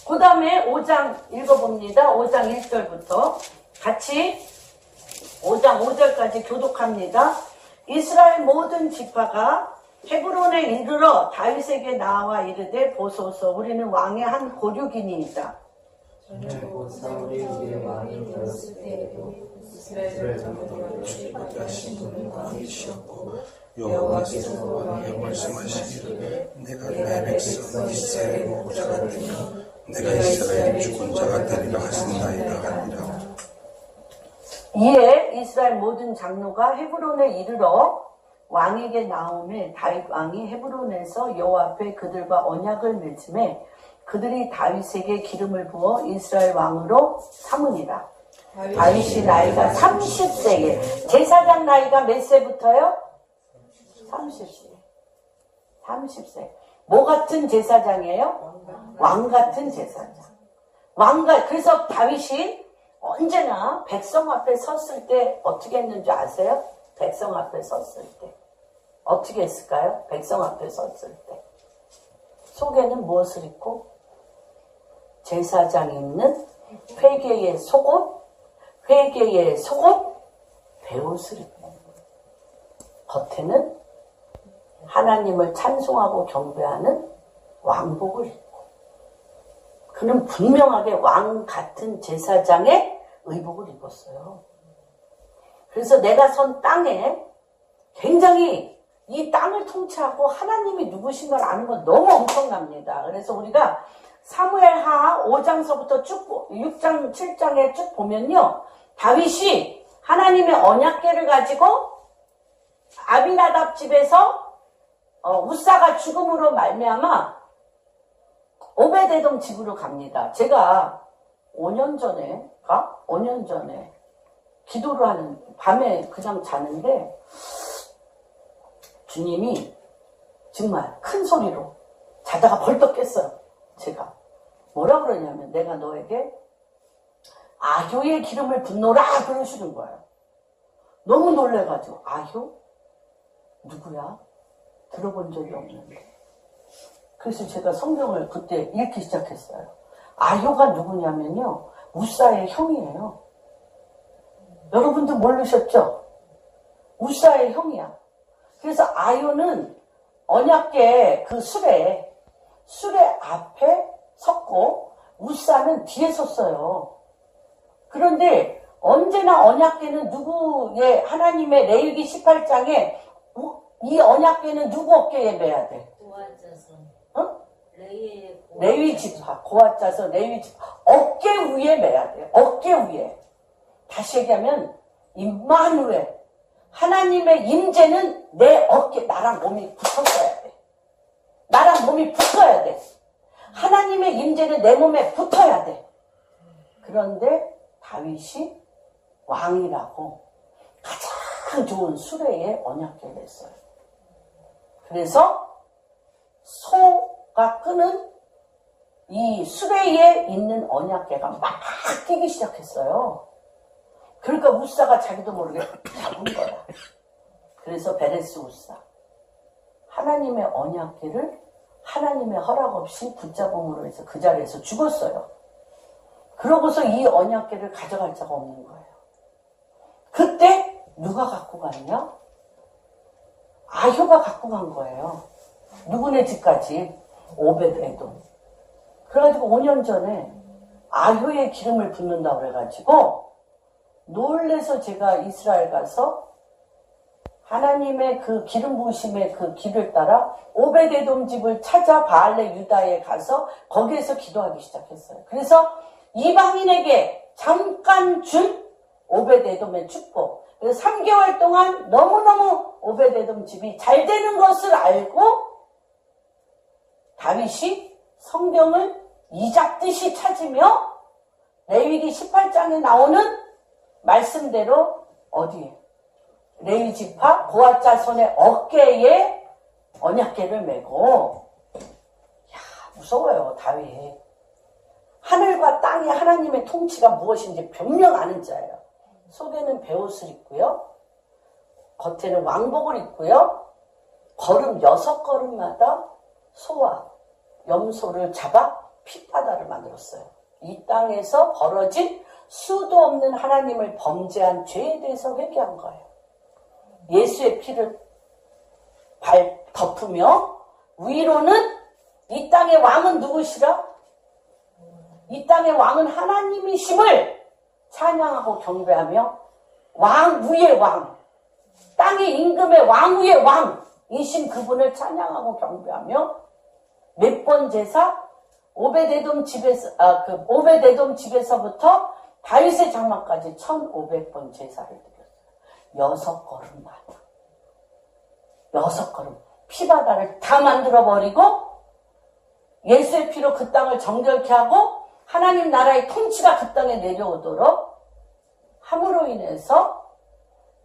그 다음에 5장 읽어봅니다. 5장 1절부터 같이 5장 5절까지 교독합니다. 이스라엘 모든 지파가 헤브론에 이르러 다윗에게 나와 이르되 보소서 우리는 왕의 한 고륙이니이다. 저녁 사울이 우리의 왕이 되었을 때에도 이스라엘 전부를 취급하신 분은 왕이시었고 여호와께서 왕에게 말씀하시기를 내가 내 백성 이스라엘의 목자가 되며 내가 이스라엘의 주권자가 되리라 하신나이다 하니라. 이에 이스라엘 모든 장로가 헤브론에 이르러 왕에게 나오매 다윗 왕이 헤브론에서 여호와 앞에 그들과 언약을 맺음에 그들이 다윗에게 기름을 부어 이스라엘 왕으로 삼으니라. 다윗이 나이가 30세에 제사장 나이가 몇 세부터요? 30세. 30세. 뭐 같은 제사장이에요? 왕 같은 제사장. 그래서 다윗이 언제나 백성 앞에 섰을 때 어떻게 했는지 아세요? 백성 앞에 섰을 때. 어떻게 했을까요? 백성 앞에 섰을 때. 속에는 무엇을 입고? 제사장이 입는 회개의 속옷, 베옷을 입고. 겉에는 하나님을 찬송하고 경배하는 왕복을 입고. 그는 분명하게 왕 같은 제사장의 의복을 입었어요. 그래서 내가 선 땅에 굉장히 이 땅을 통치하고 하나님이 누구신 걸 아는 건 너무 엄청납니다. 그래서 우리가 사무엘하 5장서부터 쭉 6장 7장에 쭉 보면요. 다윗이 하나님의 언약궤를 가지고 아비나답 집에서 우사가 죽음으로 말미암아 오베데돔 집으로 갑니다. 제가 5년 전에 기도를 하는 밤에 그냥 자는데 주님이 정말 큰 소리로 자다가 벌떡 깼어요. 제가 뭐라 그러냐면 내가 너에게 아효의 기름을 붓노라 그러시는 거예요. 너무 놀래가지고 아효? 누구야? 들어본 적이 없는데. 그래서 제가 성경을 그때 읽기 시작했어요. 아효가 누구냐면요, 우사의 형이에요. 여러분도 모르셨죠? 우사의 형이야. 그래서 아효는 언약궤 그 수레 앞에 섰고 우사는 뒤에 섰어요. 그런데 언제나 언약궤는 누구의 하나님의 레위기 18장에 이 언약궤는 누구 어깨에 매야 돼? 고아자손. 어? 레위 지파, 고아자서 레위 지파 어깨 위에 매야 돼. 어깨 위에. 다시 얘기하면 임마누엘 하나님의 임재는 내 어깨 나랑 몸이 붙었어야 돼. 나랑 몸이 붙어야 돼. 하나님의 임재는 내 몸에 붙어야 돼. 그런데 다윗이 왕이라고 가장 좋은 수레에 언약궤를 했어요. 그래서 소가 끄는 이 수레에 있는 언약궤가 막 뛰기 시작했어요. 그러니까 우사가 자기도 모르게 잡은 거야. 그래서 베레스 우사 하나님의 언약궤를 하나님의 허락 없이 붙잡음으로 해서 그 자리에서 죽었어요. 그러고서 이 언약궤를 가져갈 자가 없는 거예요. 그때 누가 갖고 갔냐? 아효가 갖고 간 거예요. 누구네 집까지? 오벳에돔. 그래가지고 5년 전에 아효의 기름을 붓는다고 그래가지고 놀래서 제가 이스라엘 가서 하나님의 그 기름 부으심의 그 길을 따라 오벳에돔 집을 찾아 바알레 유다에 가서 거기에서 기도하기 시작했어요. 그래서 이방인에게 잠깐 준 오벳에돔의 축복. 그래서 3개월 동안 너무너무 오벳에돔 집이 잘 되는 것을 알고 다윗이 성경을 이잡듯이 찾으며 레위기 18장에 나오는 말씀대로 어디에? 레위 지파 고아자손의 어깨에 언약궤를 메고 무서워요. 다윗. 하늘과 땅이 하나님의 통치가 무엇인지 변명하는 자예요. 속에는 베옷을 입고요. 겉에는 왕복을 입고요. 걸음 6걸음마다 소와 염소를 잡아 핏바다를 만들었어요. 이 땅에서 벌어진 수도 없는 하나님을 범죄한 죄에 대해서 회개한 거예요. 예수의 피를 덮으며 위로는 이 땅의 왕은 누구시라? 이 땅의 왕은 하나님이심을 찬양하고 경배하며 왕 위의 왕, 땅의 임금의 왕 위의 왕이신 그분을 찬양하고 경배하며 몇 번 제사? 오벳에돔 집에서부터 다윗의 장막까지 1500번 제사를 드렸어요. 6걸음마다. 6걸음. 피바다를 다 만들어버리고 예수의 피로 그 땅을 정결케 하고 하나님 나라의 통치가 그 땅에 내려오도록 함으로 인해서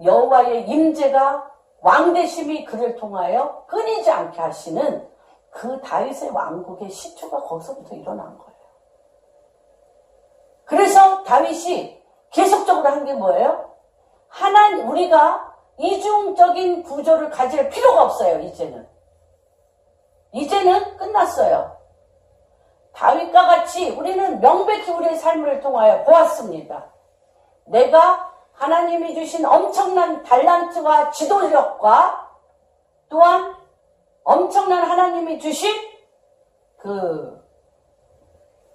여호와의 임재가 왕대심이 그를 통하여 끊이지 않게 하시는 그 다윗의 왕국의 시초가 거기서부터 일어난 거예요. 그래서 다윗이 계속적으로 한 게 뭐예요? 우리가 이중적인 구조를 가질 필요가 없어요. 이제는 끝났어요. 다윗과 같이 우리는 명백히 우리의 삶을 통하여 보았습니다. 내가 하나님이 주신 엄청난 달란트와 지도력과 또한 엄청난 하나님이 주신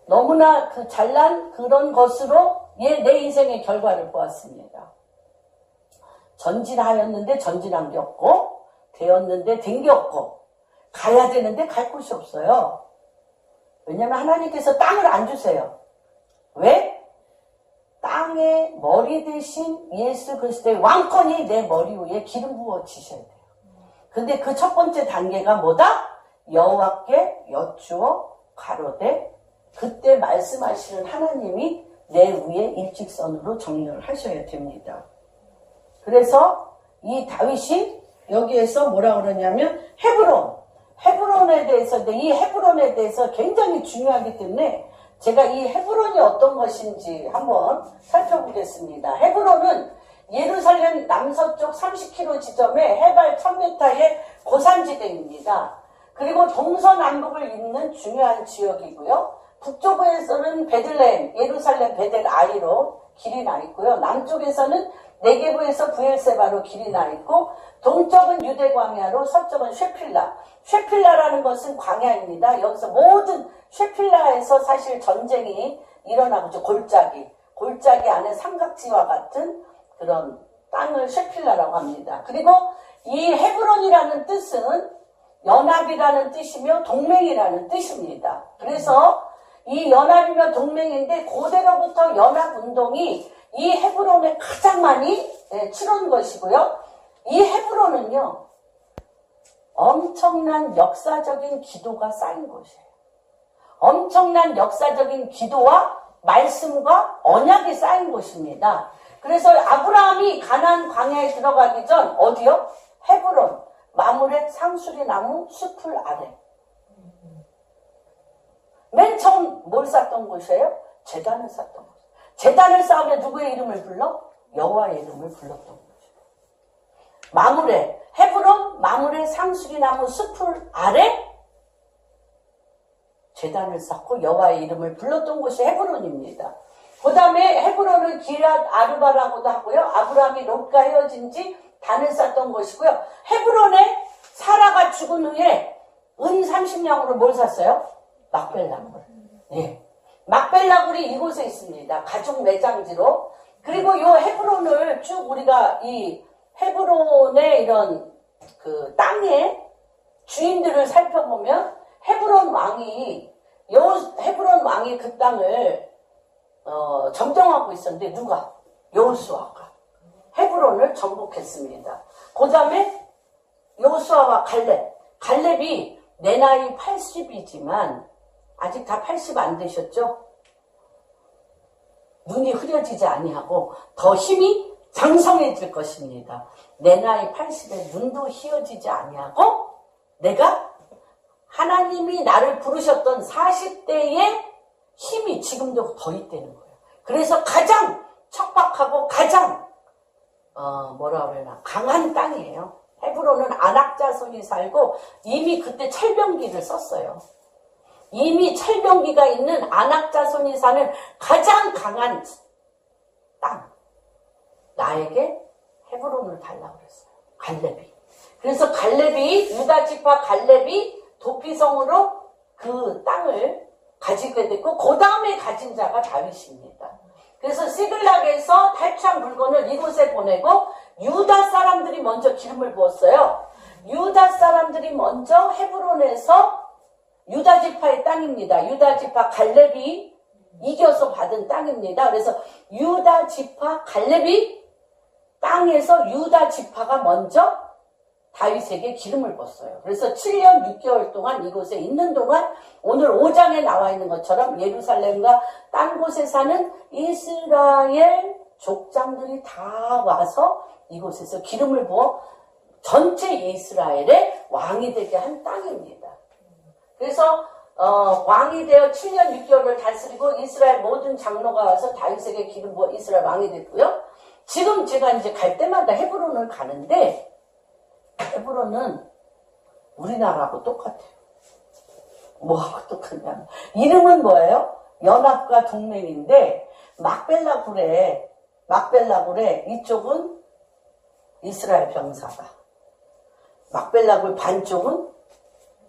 너무나 잘난 그런 것으로 내 인생의 결과를 보았습니다. 전진하였는데 전진한 게 없고 되었는데 된 게 없고 가야 되는데 갈 곳이 없어요. 왜냐하면 하나님께서 땅을 안 주세요. 왜? 땅의 머리 대신 예수 그리스도의 왕권이 내 머리 위에 기름 부어 주셔야 돼요. 근데 그 첫 번째 단계가 뭐다? 여호와께 여쭈어 가로되 그때 말씀하시는 하나님이 내 위에 일직선으로 정렬을 하셔야 됩니다. 그래서 이 다윗이 여기에서 뭐라 그러냐면 헤브론에 대해서, 이 헤브론에 대해서 굉장히 중요하기 때문에 제가 이 헤브론이 어떤 것인지 한번 살펴보겠습니다. 헤브론은 예루살렘 남서쪽 30km 지점에 해발 1000m의 고산지대입니다. 그리고 동서남북을 잇는 중요한 지역이고요. 북쪽에서는 베들레헴, 예루살렘 베델 아이로 길이 나 있고요. 남쪽에서는 네게브에서 부엘세바로 길이 나 있고, 동쪽은 유대 광야로, 서쪽은 쉐필라. 쉐필라라는 것은 광야입니다. 여기서 모든 쉐필라에서 사실 전쟁이 일어나고 있죠. 골짜기 안에 삼각지와 같은 그런 땅을 쉐필라라고 합니다. 그리고 이 헤브론이라는 뜻은 연합이라는 뜻이며 동맹이라는 뜻입니다. 그래서 이 연합이며 동맹인데 고대로부터 연합운동이 이 헤브론에 가장 많이 치러온 것이고요. 이 헤브론은요, 엄청난 역사적인 기도가 쌓인 곳이에요. 엄청난 역사적인 기도와 말씀과 언약이 쌓인 곳입니다. 그래서 아브라함이 가나안 광야에 들어가기 전 어디요? 헤브론, 마므렛 상수리 나무 숲을 아래. 맨 처음 뭘 쌓던 곳이에요? 제단을 쌓던 곳. 제단을 쌓으면 누구의 이름을 불러? 여호와의 이름을 불렀던 곳이에요. 마므렛, 헤브론, 마므렛 상수리 나무 숲을 아래 제단을 쌓고 여호와의 이름을 불렀던 곳이 헤브론입니다. 그 다음에 헤브론은 기랏 아르바라고도 하고요. 아브라함이 롯과 헤어진 지 단을 쌓던 곳이고요. 헤브론에 사라가 죽은 후에 은 30냥으로 뭘 샀어요? 막벨나굴. 예. 막벨나굴이 이곳에 있습니다. 가죽 매장지로. 그리고 이 헤브론을 쭉 우리가 이 헤브론의 이런 그 땅의 주인들을 살펴보면 헤브론 왕이 그 땅을 점령하고 있었는데 누가? 여호수아가 헤브론을 정복했습니다. 그 다음에 여호수아와 갈렙이 내 나이 80이지만 아직 다 80 안 되셨죠? 눈이 흐려지지 아니하고 더 힘이 장성해질 것입니다. 내 나이 80에 눈도 희어지지 아니하고 내가 하나님이 나를 부르셨던 40대의 힘이 지금도 더 있다는 거예요. 그래서 가장 척박하고 가장 강한 땅이에요. 헤브론은 아낙 자손이 살고 이미 그때 철병기를 썼어요. 이미 철병기가 있는 아낙 자손이 사는 가장 강한 땅. 나에게 헤브론을 달라고 그랬어요. 갈렙이. 그래서 유다 지파 갈렙이 도피성으로 그 땅을 가지게 됐고 그 다음에 가진 자가 다윗입니다. 그래서 시글락에서 탈취한 물건을 이곳에 보내고 유다 사람들이 먼저 기름을 부었어요. 유다 사람들이 먼저 헤브론에서 유다 지파의 땅입니다. 유다 지파 갈렙이 이겨서 받은 땅입니다. 그래서 유다 지파 갈렙이 땅에서 유다 지파가 먼저 다윗에게 기름을 부었어요. 그래서 7년 6개월 동안 이곳에 있는 동안 오늘 5장에 나와 있는 것처럼 예루살렘과 딴 곳에 사는 이스라엘 족장들이 다 와서 이곳에서 기름을 부어 전체 이스라엘의 왕이 되게 한 땅입니다. 그래서 왕이 되어 7년 6개월을 다스리고 이스라엘 모든 장로가 와서 다윗에게 기름 부어 이스라엘 왕이 됐고요. 지금 제가 이제 갈 때마다 헤브론을 가는데 헤브론은 우리나라하고 똑같아요. 뭐하고 똑같냐면 이름은 뭐예요? 연합과 동맹인데 막벨라굴에 이쪽은 이스라엘 병사가, 막벨라굴 반쪽은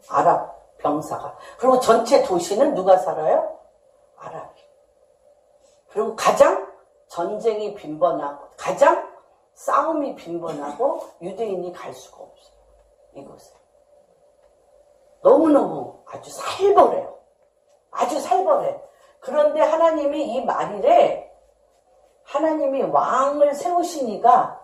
아랍 병사가, 그리고 전체 도시는 누가 살아요? 아랍이. 그리고 가장 전쟁이 빈번하고 가장 싸움이 빈번하고 유대인이 갈 수가 없어요. 이곳에. 너무너무 아주 살벌해요. 아주 살벌해. 그런데 하나님이 이 말일에 하나님이 왕을 세우시니까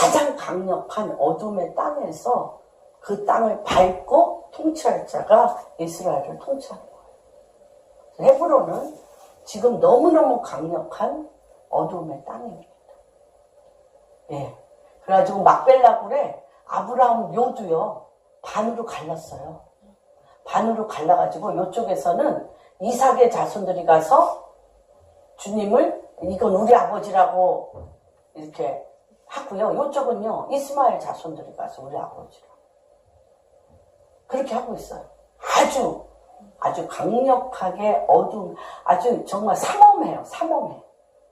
가장 강력한 어둠의 땅에서 그 땅을 밟고 통치할 자가 이스라엘을 통치하는 거예요. 헤브론은 지금 너무너무 강력한 어둠의 땅입니다. 예. 그래가지고 막벨라굴에 아브라함 묘도요, 반으로 갈랐어요. 반으로 갈라가지고 이쪽에서는 이삭의 자손들이 가서 주님을 이건 우리 아버지라고 이렇게 하고요. 이쪽은요 이스마엘 자손들이 가서 우리 아버지라고 그렇게 하고 있어요. 아주 강력하게 어두운 아주 정말 삼엄해요. 삼엄해.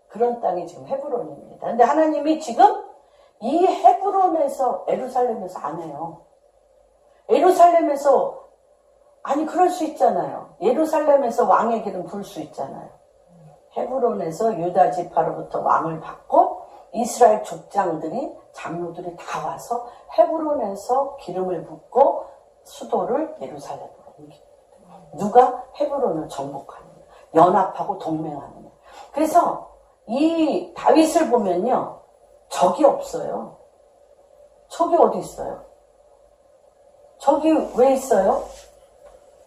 그런 땅이 지금 헤브론입니다. 근데 하나님이 지금 이 헤브론에서 예루살렘에서 안 해요. 예루살렘에서 아니 그럴 수 있잖아요. 예루살렘에서 왕의 길은 부을 수 있잖아요. 헤브론에서 유다 지파로부터 왕을 받고 이스라엘 족장들이 장로들이 다 와서 헤브론에서 기름을 붓고 수도를 예루살렘으로 옮깁니다. 누가 헤브론을 정복하는 거예요. 연합하고 동맹하는 거예요. 그래서 이 다윗을 보면요. 적이 없어요. 적이 어디 있어요? 적이 왜 있어요?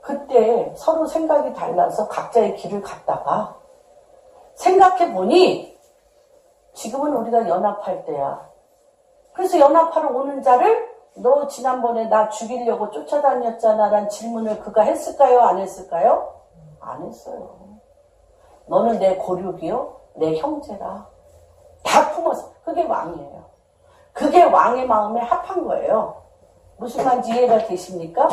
그때 서로 생각이 달라서 각자의 길을 갔다가 생각해보니 지금은 우리가 연합할 때야. 그래서 연합하러 오는 자를 너 지난번에 나 죽이려고 쫓아다녔잖아 라는 질문을 그가 했을까요? 안 했을까요? 안 했어요. 너는 내 고륙이요? 내 형제라. 다 품었어. 그게 왕이에요. 그게 왕의 마음에 합한 거예요. 무슨 말인지 이해가 되십니까?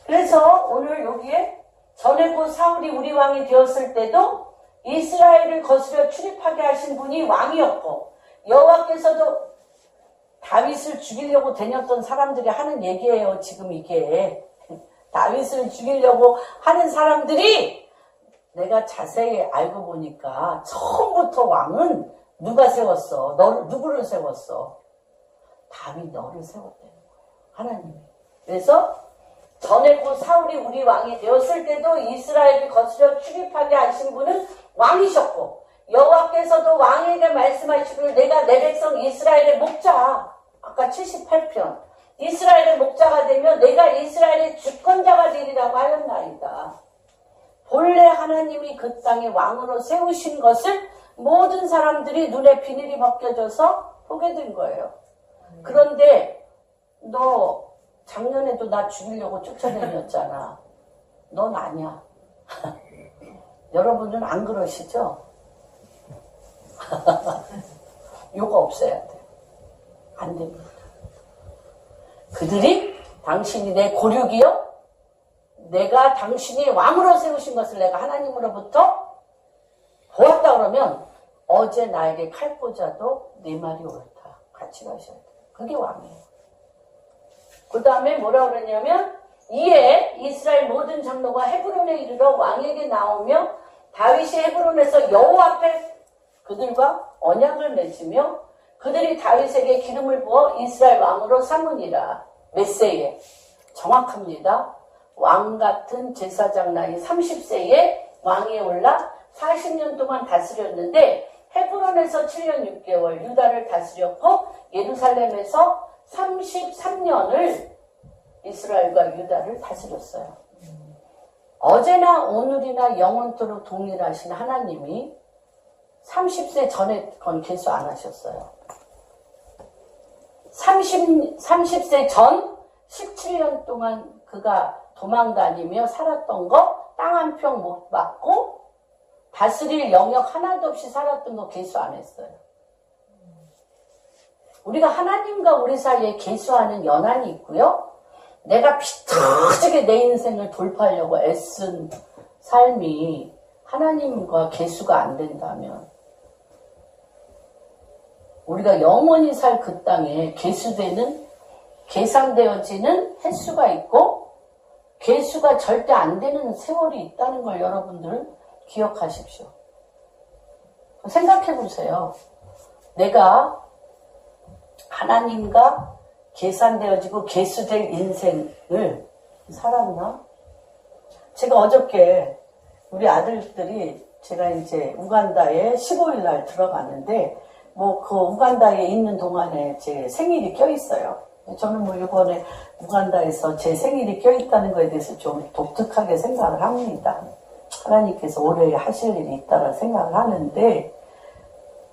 그래서 오늘 여기에 전에 곧 사울이 우리 왕이 되었을 때도 이스라엘을 거스려 출입하게 하신 분이 왕이었고 여호와께서도 다윗을 죽이려고 다녔던 사람들이 하는 얘기예요. 지금 이게 다윗을 죽이려고 하는 사람들이 내가 자세히 알고 보니까 처음부터 왕은 누가 세웠어? 누구를 세웠어? 다윗 너를 세웠다는 거예요. 하나님이. 그래서 전에 곧 사울이 우리 왕이 되었을 때도 이스라엘을 거스려 출입하게 하신 분은 왕이셨고 여호와께서도 왕에게 말씀하시기를 내가 내 백성 이스라엘의 목자 아까 78편 이스라엘의 목자가 되면 내가 이스라엘의 주권자가 되리라고 하였나이다. 본래 하나님이 그 땅에 왕으로 세우신 것을 모든 사람들이 눈에 비늘이 벗겨져서 보게 된 거예요. 그런데 너 작년에도 나 죽이려고 쫓아다녔잖아. 넌 아니야. 여러분은 안 그러시죠? 요거 없어야 돼. 안 됩니다. 그들이 당신이 내 고륙이요? 내가 당신이 왕으로 세우신 것을 내가 하나님으로부터 보았다 그러면 어제 나에게 칼 꽂아도 네 말이 옳다. 같이 가셔야 돼요. 그게 왕이에요. 그 다음에 뭐라 그러냐면 이에 이스라엘 모든 장로가 헤브론에 이르러 왕에게 나오며 다윗이 헤브론에서 여호와 앞에 그들과 언약을 맺으며 그들이 다윗에게 기름을 부어 이스라엘 왕으로 삼으니라. 몇 세에? 정확합니다. 왕 같은 제사장 나이 30세에 왕위에 올라 40년 동안 다스렸는데 헤브론에서 7년 6개월 유다를 다스렸고 예루살렘에서 33년을 이스라엘과 유다를 다스렸어요. 어제나 오늘이나 영원토록 동일하신 하나님이 30세 전에 건 개수 안 하셨어요. 30세 전 17년 동안 그가 도망 다니며 살았던 거 땅 한 평 못 받고 다스릴 영역 하나도 없이 살았던 거 개수 안 했어요. 우리가 하나님과 우리 사이에 개수하는 연한이 있고요. 내가 비터지게 내 인생을 돌파하려고 애쓴 삶이 하나님과 개수가 안 된다면 우리가 영원히 살 그 땅에 개수되는 계산되어지는 횟수가 있고 개수가 절대 안 되는 세월이 있다는 걸 여러분들 기억하십시오. 생각해 보세요. 내가 하나님과 계산되어지고 개수될 인생을 살았나? 제가 어저께 우리 아들들이 제가 이제 우간다에 15일 날 들어가는데 뭐 그 우간다에 있는 동안에 제 생일이 껴있어요. 저는 뭐 이번에 우간다에서 제 생일이 껴있다는 거에 대해서 좀 독특하게 생각을 합니다. 하나님께서 올해 하실 일이 있다라 생각을 하는데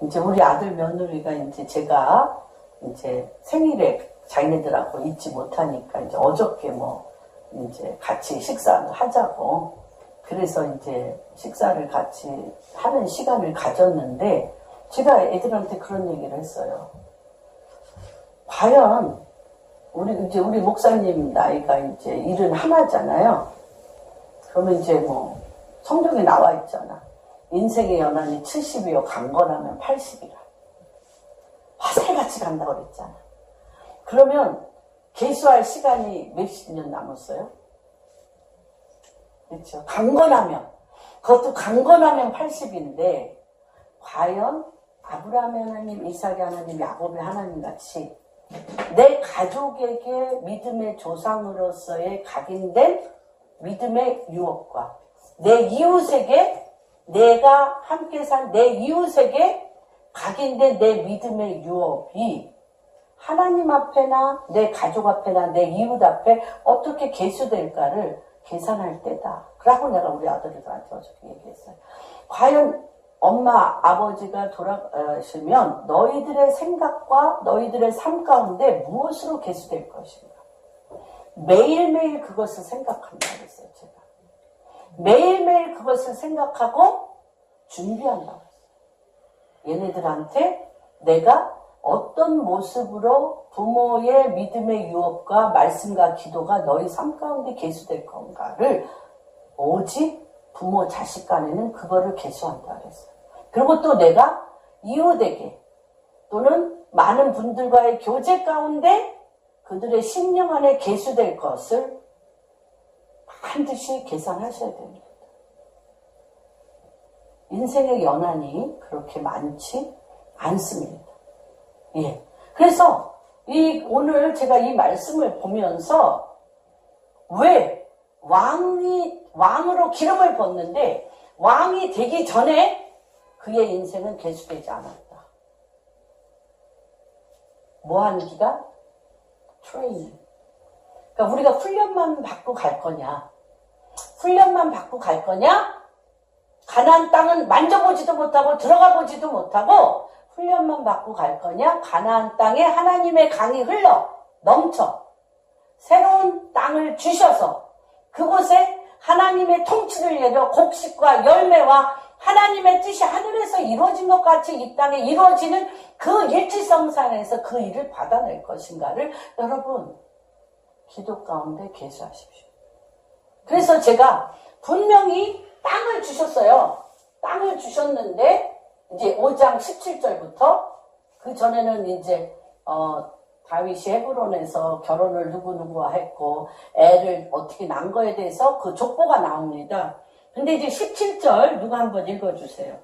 이제 우리 아들 며느리가 이제 제가 이제 생일에 자기네들하고 있지 못하니까 이제 어저께 뭐 이제 같이 식사를 하자고. 그래서 이제 식사를 같이 하는 시간을 가졌는데, 제가 애들한테 그런 얘기를 했어요. 과연, 우리 목사님 나이가 이제 71잖아요. 그러면 이제 뭐, 성경에 나와 있잖아. 인생의 연한이 70이요, 강건하면 80이라. 화살같이 간다고 그랬잖아. 그러면, 계수할 시간이 몇십 년 남았어요? 그렇죠. 강건하면. 그것도 강건하면 80인데, 과연 아브라함의 하나님, 이삭의 하나님, 야곱의 하나님 같이 내 가족에게 믿음의 조상으로서의 각인된 믿음의 유업과 내 이웃에게 내가 함께 산 내 이웃에게 각인된 내 믿음의 유업이 하나님 앞에나 내 가족 앞에나 내 이웃 앞에 어떻게 계수될까를 계산할 때다. 그러고 내가 우리 아들들한테 어저께 얘기했어요. 과연 엄마, 아버지가 돌아가시면 너희들의 생각과 너희들의 삶 가운데 무엇으로 계수될 것인가? 매일매일 그것을 생각한다 그랬어요, 제가. 매일매일 그것을 생각하고 준비한다고 했어요. 얘네들한테 내가 어떤 모습으로 부모의 믿음의 유업과 말씀과 기도가 너희 삶 가운데 계수될 건가를 오직 부모 자식 간에는 그거를 계수한다 그랬어요. 그리고 또 내가 이웃에게 또는 많은 분들과의 교제 가운데 그들의 심령 안에 계수될 것을 반드시 계산하셔야 됩니다. 인생의 연한이 그렇게 많지 않습니다. 예. 그래서 오늘 제가 이 말씀을 보면서 왜 왕으로 기름을 붓는데 왕이 되기 전에 그의 인생은 계수되지 않았다. 뭐 하는 기간? 트레이닝. 그러니까 우리가 훈련만 받고 갈 거냐? 훈련만 받고 갈 거냐? 가나안 땅은 만져보지도 못하고 들어가 보지도 못하고 훈련만 받고 갈 거냐? 가나안 땅에 하나님의 강이 흘러 넘쳐 새로운 땅을 주셔서 그곳에 하나님의 통치를 내려 곡식과 열매와 하나님의 뜻이 하늘에서 이루어진 것 같이 이 땅에 이루어지는 그 일지성산에서 그 일을 받아낼 것인가를 여러분 기도 가운데 계수하십시오. 그래서 제가 분명히 땅을 주셨어요. 땅을 주셨는데 이제 5장 17절부터 그 전에는 이제 다윗이 헤브론에서 결혼을 누구누구와 했고 애를 어떻게 낳은 거에 대해서 그 족보가 나옵니다. 근데 이제 17절 누가 한번 읽어주세요.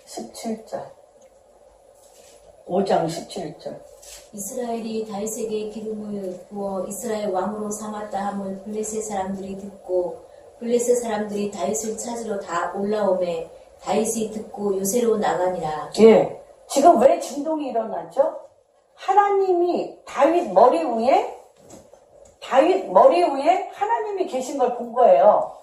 17절 5장 17절 이스라엘이 다윗에게 기름을 부어 이스라엘 왕으로 삼았다 함을 블레셋 사람들이 듣고 블레셋 사람들이 다윗을 찾으러 다 올라오매 다윗이 듣고 요새로 나가니라. 예, 지금 왜 진동이 일어나죠? 하나님이 다윗 머리 위에 하나님이 계신 걸 본 거예요.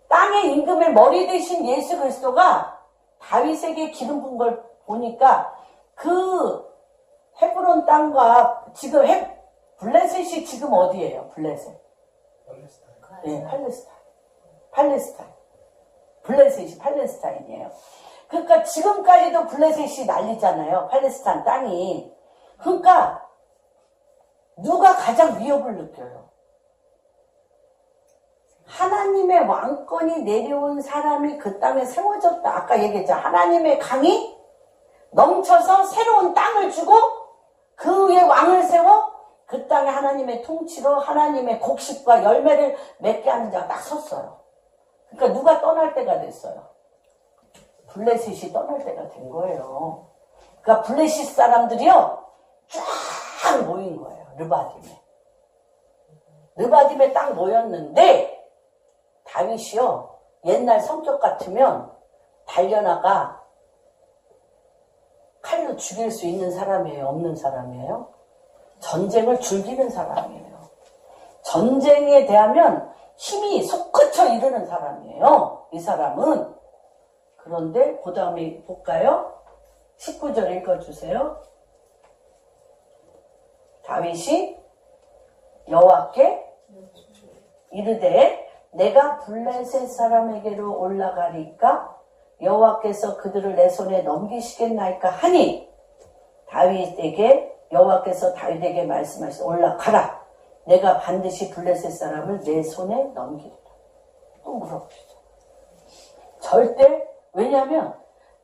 땅의 임금의 머리 대신 예수 그리스도가 다윗에게 기름 부은 걸 보니까 그 헤브론 땅과 지금 블레셋이 지금 어디예요? 블레셋. 네, 팔레스타인. 블레셋이 팔레스타인이에요. 그러니까 지금까지도 블레셋이 난리잖아요. 팔레스타인 땅이. 그러니까 누가 가장 위협을 느껴요? 하나님의 왕권이 내려온 사람이 그 땅에 세워졌다. 아까 얘기했죠. 하나님의 강이 넘쳐서 새로운 땅을 주고 그 위에 왕을 세워 그 땅에 하나님의 통치로 하나님의 곡식과 열매를 맺게 하는 자가 딱 섰어요. 그러니까 누가 떠날 때가 됐어요? 블레셋이 떠날 때가 된 거예요. 그러니까 블레셋 사람들이요 쫙 모인 거예요. 르바딤에 딱 모였는데 다윗이요 옛날 성격 같으면 달려나가 칼로 죽일 수 있는 사람이에요? 없는 사람이에요? 전쟁을 즐기는 사람이에요. 전쟁에 대하면 힘이 솟구쳐 이르는 사람이에요. 이 사람은. 그런데 그 다음에 볼까요? 19절 읽어주세요. 다윗이 여호와께 이르되 내가 블레셋 사람에게로 올라가리까 여호와께서 그들을 내 손에 넘기시겠나이까 하니 여호와께서 다윗에게 말씀하시되 올라가라 내가 반드시 블레셋 사람을 내 손에 넘기리라. 또 물어보시죠. 절대 왜냐하면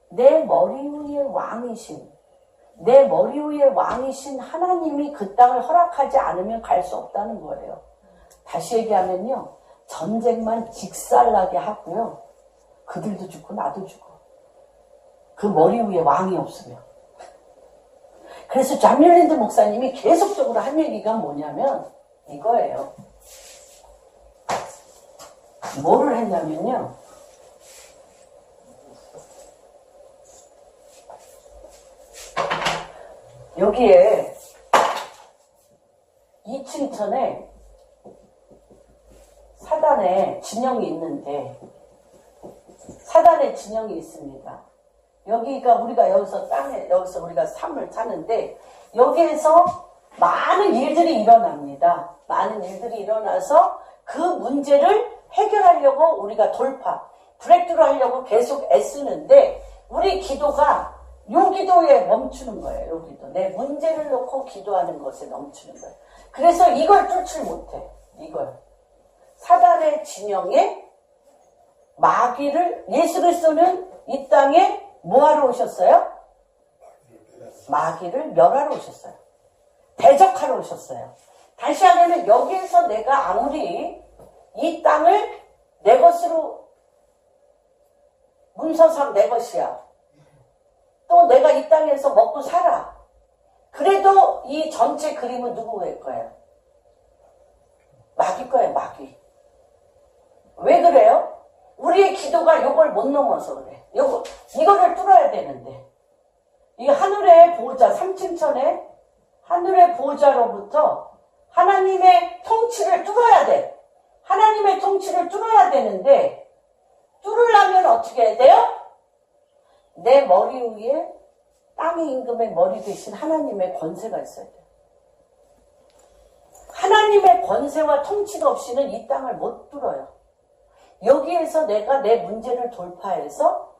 내 머리 위에 왕이신 하나님이 그 땅을 허락하지 않으면 갈 수 없다는 거예요. 다시 얘기하면요. 전쟁만 직살나게 하고요. 그들도 죽고 나도 죽어. 그 머리 위에 왕이 없으면. 그래서 존 밀랜드 목사님이 계속적으로 한 얘기가 뭐냐면 이거예요. 뭐를 했냐면요. 여기에 2층천에 사단에 진영이 있는데 사단에 진영이 있습니다. 우리가 여기서 우리가 삶을 사는데 여기에서 많은 일들이 일어납니다. 많은 일들이 일어나서 그 문제를 해결하려고 우리가 브레이크로 하려고 계속 애쓰는데 우리 기도가 요 기도에 멈추는 거예요. 요 기도. 내 문제를 놓고 기도하는 것에 멈추는 거예요. 그래서 이걸 뚫질 못해. 이걸. 사단의 진영에 마귀를 예수 그리스도는 이 땅에 뭐하러 오셨어요? 마귀를 멸하러 오셨어요. 대적하러 오셨어요. 다시 하면 여기에서 내가 아무리 이 땅을 내 것으로 문서상 내 것이야. 또 내가 이 땅에서 먹고 살아. 그래도 이 전체 그림은 누구의 거예요? 마귀 거예요, 마귀. 왜 그래요? 우리의 기도가 요걸 못 넘어서 그래. 이거를 뚫어야 되는데. 이 하늘의 보호자, 3층천에 하늘의 보호자로부터 하나님의 통치를 뚫어야 돼. 하나님의 통치를 뚫어야 되는데, 뚫으려면 어떻게 해야 돼요? 내 머리 위에 땅의 임금의 머리 대신 하나님의 권세가 있어야 돼요. 하나님의 권세와 통치가 없이는 이 땅을 못 뚫어요. 여기에서 내가 내 문제를 돌파해서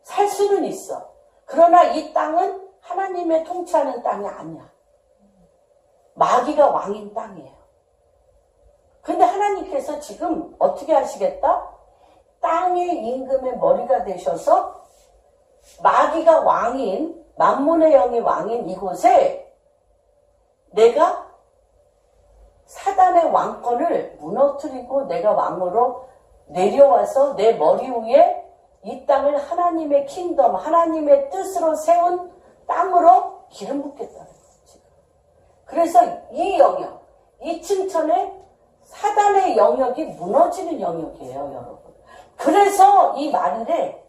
살 수는 있어. 그러나 이 땅은 하나님의 통치하는 땅이 아니야. 마귀가 왕인 땅이에요. 근데 하나님께서 지금 어떻게 하시겠다? 땅의 임금의 머리가 되셔서 마귀가 왕인, 만몬의 영이 왕인 이곳에 내가 사단의 왕권을 무너뜨리고 내가 왕으로 내려와서 내 머리 위에 이 땅을 하나님의 킹덤, 하나님의 뜻으로 세운 땅으로 기름 붓겠다는 거지. 그래서 이 영역, 이 층천에 사단의 영역이 무너지는 영역이에요, 여러분. 그래서 이 말일에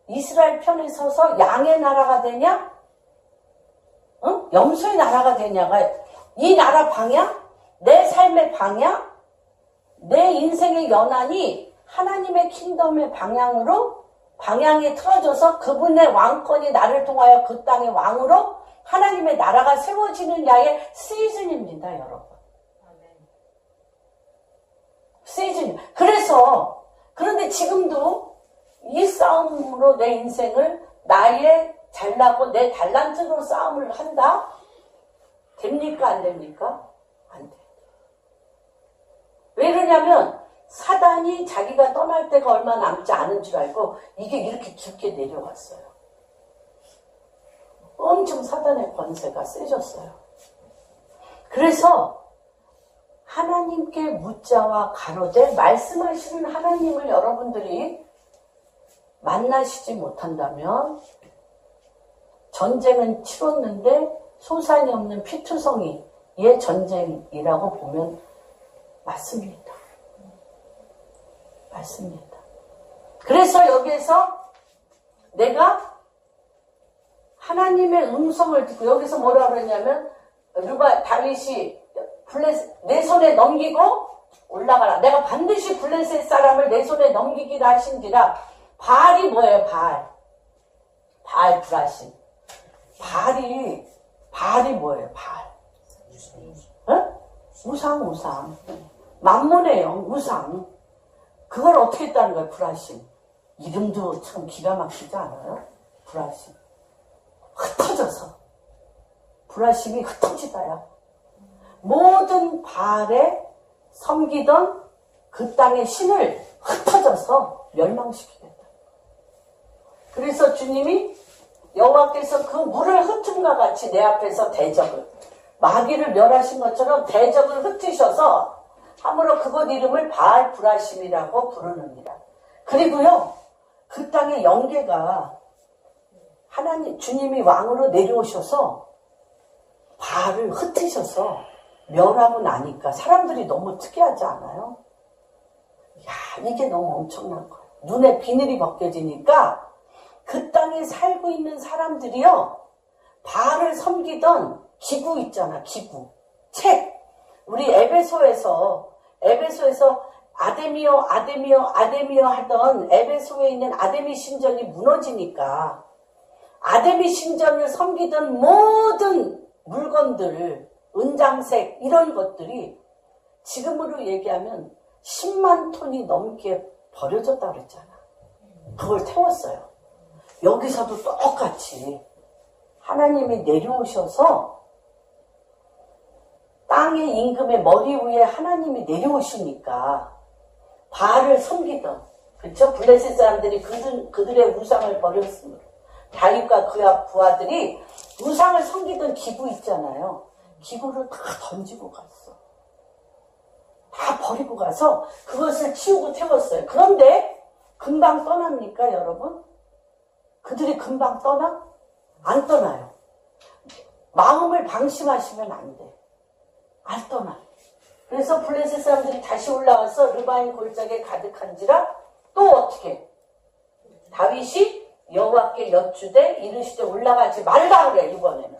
이스라엘 편에 서서 양의 나라가 되냐? 응? 염소의 나라가 되냐가 이 나라 방향? 내 삶의 방향? 내 인생의 연한이 하나님의 킹덤의 방향에 틀어져서 그분의 왕권이 나를 통하여 그 땅의 왕으로 하나님의 나라가 세워지는 야의 시즌입니다, 여러분. 시즌. 그런데 지금도 이 싸움으로 내 인생을 나의 잘나고 내 달란트로 싸움을 한다? 됩니까? 안 됩니까? 안 돼. 왜 그러냐면 사단이 자기가 떠날 때가 얼마 남지 않은 줄 알고 이게 이렇게 깊게 내려왔어요. 엄청 사단의 권세가 세졌어요. 그래서 하나님께 묻자와 가로되 말씀하시는 하나님을 여러분들이 만나시지 못한다면 전쟁은 치렀는데 소산이 없는 피투성이의 전쟁이라고 보면 맞습니다. 맞습니다. 그래서 여기에서 내가 하나님의 음성을 듣고 여기서 뭐라 그러냐면 다윗이 내 손에 넘기고 올라가라. 내가 반드시 블레셋 사람을 내 손에 넘기기라 하신지라. 바알이 뭐예요? 바알 브라신. 바알이 뭐예요? 바알. 어? 우상. 만문의 영, 우상. 그걸 어떻게 했다는 거예요, 불화심. 이름도 참 기가 막히지 않아요? 불화심. 흩어져서. 불화심이 흩어지다야. 모든 바알에 섬기던 그 땅의 신을 흩어져서 멸망시키겠다. 그래서 주님이 여호와께서 그 물을 흩음과 같이 내 앞에서 대적을, 마귀를 멸하신 것처럼 대적을 흩으셔서 함으로 그곳 이름을 바알 불화심이라고 부르느니라. 그리고요, 그 땅의 영계가 하나님, 주님이 왕으로 내려오셔서 바알을 흩으셔서 멸하고 나니까 사람들이 너무 특이하지 않아요? 야, 이게 너무 엄청난 거예요. 눈에 비늘이 벗겨지니까 그 땅에 살고 있는 사람들이요, 바알을 섬기던 기구 있잖아, 기구. 책. 우리 에베소에서 아데미오 하던 에베소에 있는 아데미 신전이 무너지니까 아데미 신전을 섬기던 모든 물건들, 은장색 이런 것들이 지금으로 얘기하면 10만 톤이 넘게 버려졌다고 그랬잖아. 그걸 태웠어요. 여기서도 똑같이 하나님이 내려오셔서 땅의 임금의 머리 위에 하나님이 내려오시니까 바알을 섬기던, 그렇죠? 블레셋 사람들이 그들의 우상을 버렸으므로 다윗과 그의 부하들이 우상을 섬기던 기구 있잖아요. 기구를 다 던지고 갔어. 다 버리고 가서 그것을 치우고 태웠어요. 그런데 금방 떠납니까, 여러분? 그들이 금방 떠나? 안 떠나요. 마음을 방심하시면 안 돼. 안 떠나. 그래서 블레셋 사람들이 다시 올라와서 르바임 골짜기에 가득한지라 또 어떻게? 다윗이 여호와께 여쭈되 이르시되 올라가지 말라 그래. 이번에는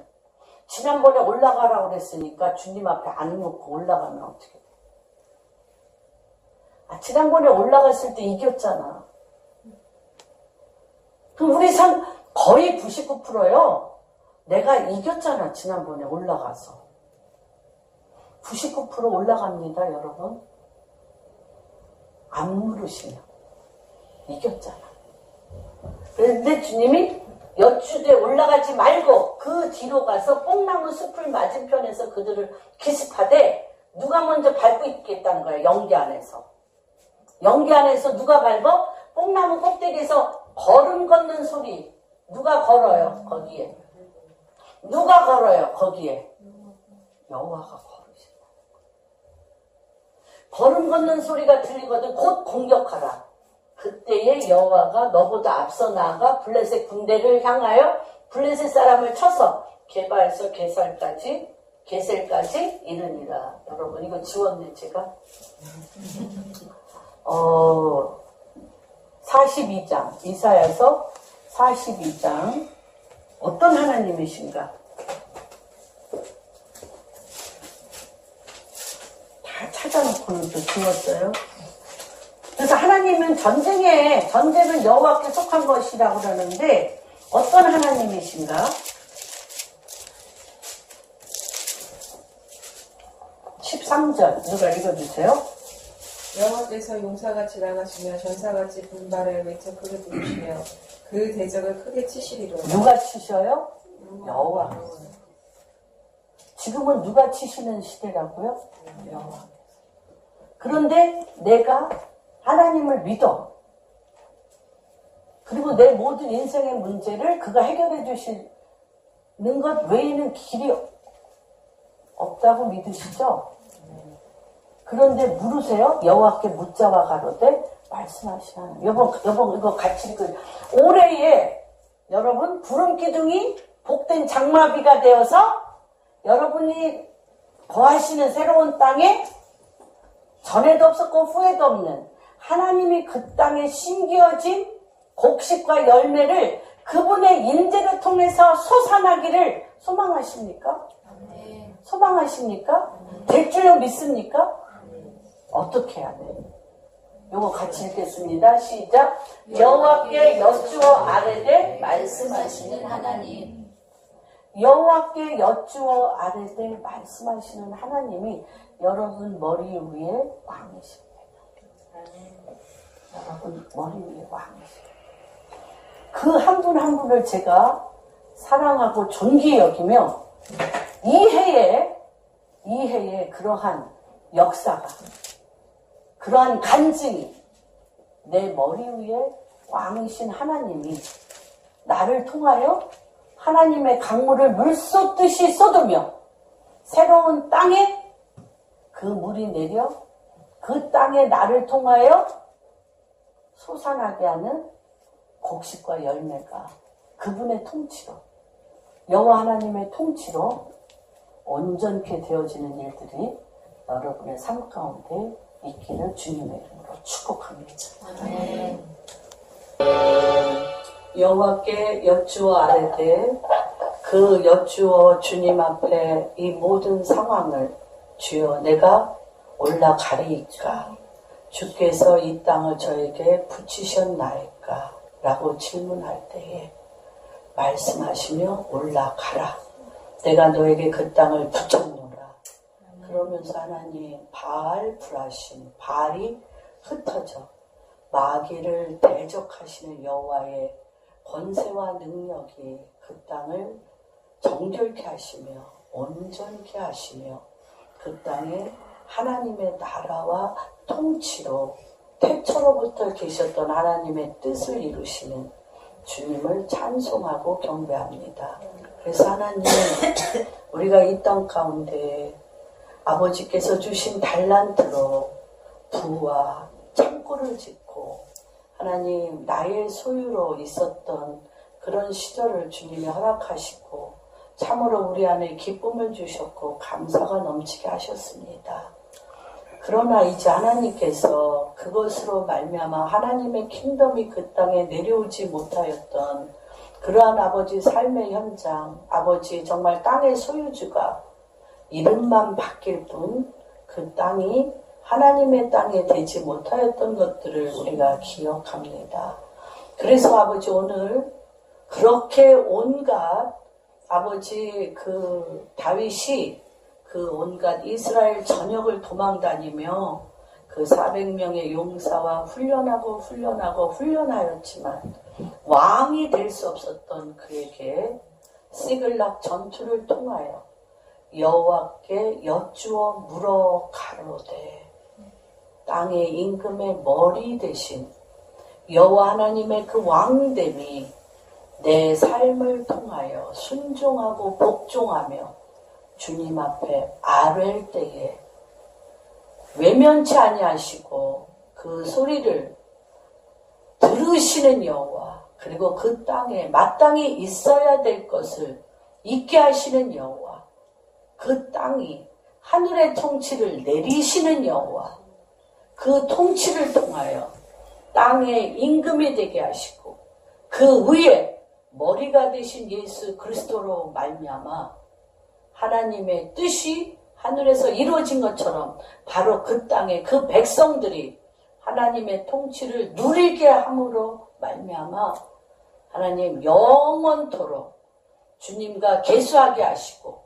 지난번에 올라가라고 그랬으니까 주님 앞에 안 놓고 올라가면 어떻게 돼? 지난번에 올라갔을 때 이겼잖아. 그럼 우리 삶 거의 99%요. 내가 이겼잖아. 지난번에 올라가서. 99% 올라갑니다, 여러분. 안 물으시면 이겼잖아. 그런데 주님이 여쭈되 올라가지 말고 그 뒤로 가서 뽕나무 숲을 맞은편에서 그들을 기습하되 누가 먼저 밟고 있겠다는 거예요. 영계 안에서. 영계 안에서 누가 밟아? 뽕나무 꼭대기에서 걸음 걷는 소리. 누가 걸어요? 거기에. 누가 걸어요? 거기에. 여호와가 걸으신다. 걸음 걷는 소리가 들리거든. 곧 공격하라. 그때에 여호와가 너보다 앞서 나아가 블레셋 군대를 향하여 블레셋 사람을 쳐서 게바에서 게셀까지 이르니라. 여러분 이거 지웠네 제가. 42장 이사야서 42장 어떤 하나님이신가? 다 찾아놓고는 또 지웠어요. 그래서 하나님은 전쟁은 여호와께 속한 것이라고 그러는데 어떤 하나님이신가? 13절 누가 읽어주세요. 여호와께서 용사같이 나가시며 전사같이 분발을 외쳐 크게 부르시며 그 대적을 크게 치시리로다. 누가 치셔요? 여호와. 지금은 누가 치시는 시대라고요? 여호와. 그런데 내가 하나님을 믿어. 그리고 내 모든 인생의 문제를 그가 해결해 주시는 것 외에는 길이 없다고 믿으시죠? 그런데 물으세요. 여호와께 묻자와 가로되 말씀하시나. 여보 이거 같이 읽어요. 올해에 여러분 구름 기둥이 복된 장마비가 되어서 여러분이 거하시는 새로운 땅에 전에도 없었고 후에도 없는 하나님이 그 땅에 심겨진 곡식과 열매를 그분의 인재를 통해서 솟아나기를 소망하십니까? 네. 소망하십니까? 될 줄로 믿습니까? 어떻게 해야 돼요? 요거 같이 읽겠습니다. 시작. 여호와께 여쭈어 아뢰되 말씀하시는 하나님. 여호와께 여쭈어 아뢰되 말씀하시는 하나님이 여러분 머리 위에 왕이십니다. 여러분 머리 위에 왕이십니다. 그 한 분 한 분을 제가 사랑하고 존귀히 여기며 이 해에 그러한 역사가, 그러한 간증이 내 머리 위에 왕이신 하나님이 나를 통하여 하나님의 강물을 물 쏟듯이 쏟으며 새로운 땅에 그 물이 내려 그 땅에 나를 통하여 솟아나게 하는 곡식과 열매가 그분의 통치로, 여호와 하나님의 통치로 온전케 되어지는 일들이 여러분의 삶 가운데 있기를 주님의 이름으로 축복합니다. 아멘. 여호와께 여쭈어 아뢰되 그 여쭈어 주님 앞에 이 모든 상황을 주여 내가 올라가리이까 주께서 이 땅을 저에게 붙이셨나이까 라고 질문할 때에 말씀하시며 올라가라. 내가 너에게 그 땅을 붙였노라. 그러면서 하나님 바알 불하신 바알이 흩어져 마귀를 대적하시는 여호와의 권세와 능력이 그 땅을 정결케 하시며 온전케 하시며 그 땅에 하나님의 나라와 통치로 태초로부터 계셨던 하나님의 뜻을 이루시는 주님을 찬송하고 경배합니다. 그래서 하나님, 우리가 이 땅 가운데 아버지께서 주신 달란트로 부와 창고를 짓고 하나님 나의 소유로 있었던 그런 시절을 주님이 허락하시고 참으로 우리 안에 기쁨을 주셨고 감사가 넘치게 하셨습니다. 그러나 이제 하나님께서 그것으로 말미암아 하나님의 킹덤이 그 땅에 내려오지 못하였던 그러한 아버지 삶의 현장, 아버지 정말 땅의 소유주가 이름만 바뀔 뿐 그 땅이 하나님의 땅에 되지 못하였던 것들을 우리가 기억합니다. 그래서 아버지 오늘 그렇게 온갖 아버지 그 다윗이 그 온갖 이스라엘 전역을 도망다니며 그 400명의 용사와 훈련하였지만 왕이 될 수 없었던 그에게 시글락 전투를 통하여 여호와께 여쭈어 물어 가로되 땅의 임금의 머리 대신 여호와 하나님의 그 왕됨이 내 삶을 통하여 순종하고 복종하며 주님 앞에 아뢰일 때에 외면치 아니하시고 그 소리를 들으시는 여호와, 그리고 그 땅에 마땅히 있어야 될 것을 있게 하시는 여호와, 그 땅이 하늘의 통치를 내리시는 여호와, 그 통치를 통하여 땅의 임금이 되게 하시고 그 위에 머리가 되신 예수 그리스도로 말미암아 하나님의 뜻이 하늘에서 이루어진 것처럼 바로 그 땅에 그 백성들이 하나님의 통치를 누리게 함으로 말미암아 하나님 영원토록 주님과 계수하게 하시고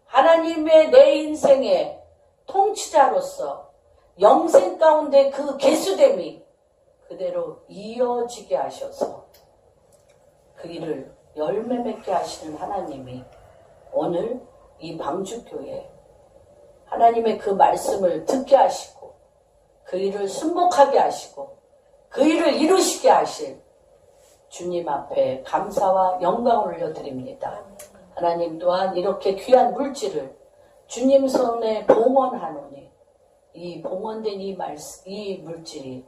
하나님의 내 인생의 통치자로서 영생 가운데 그 계수됨이 그대로 이어지게 하셔서 그 일을 열매 맺게 하시는 하나님이 오늘 이 방주교회 하나님의 그 말씀을 듣게 하시고 그 일을 순복하게 하시고 그 일을 이루시게 하실 주님 앞에 감사와 영광을 올려드립니다. 하나님 또한 이렇게 귀한 물질을 주님 손에 봉헌하노니 이 봉헌된 이 물질이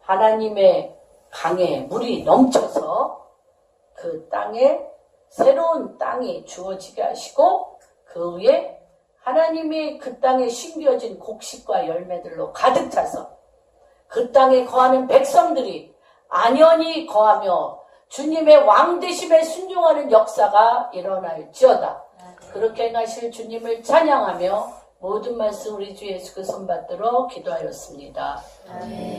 하나님의 강에 물이 넘쳐서 그 땅에 새로운 땅이 주어지게 하시고 그 위에 하나님이 그 땅에 심겨진 곡식과 열매들로 가득 차서 그 땅에 거하는 백성들이 안연히 거하며 주님의 왕되심에 순종하는 역사가 일어날지어다. 그렇게 행하실 주님을 찬양하며 모든 말씀 우리 주 예수 그 손 받들어 기도하였습니다. 아멘.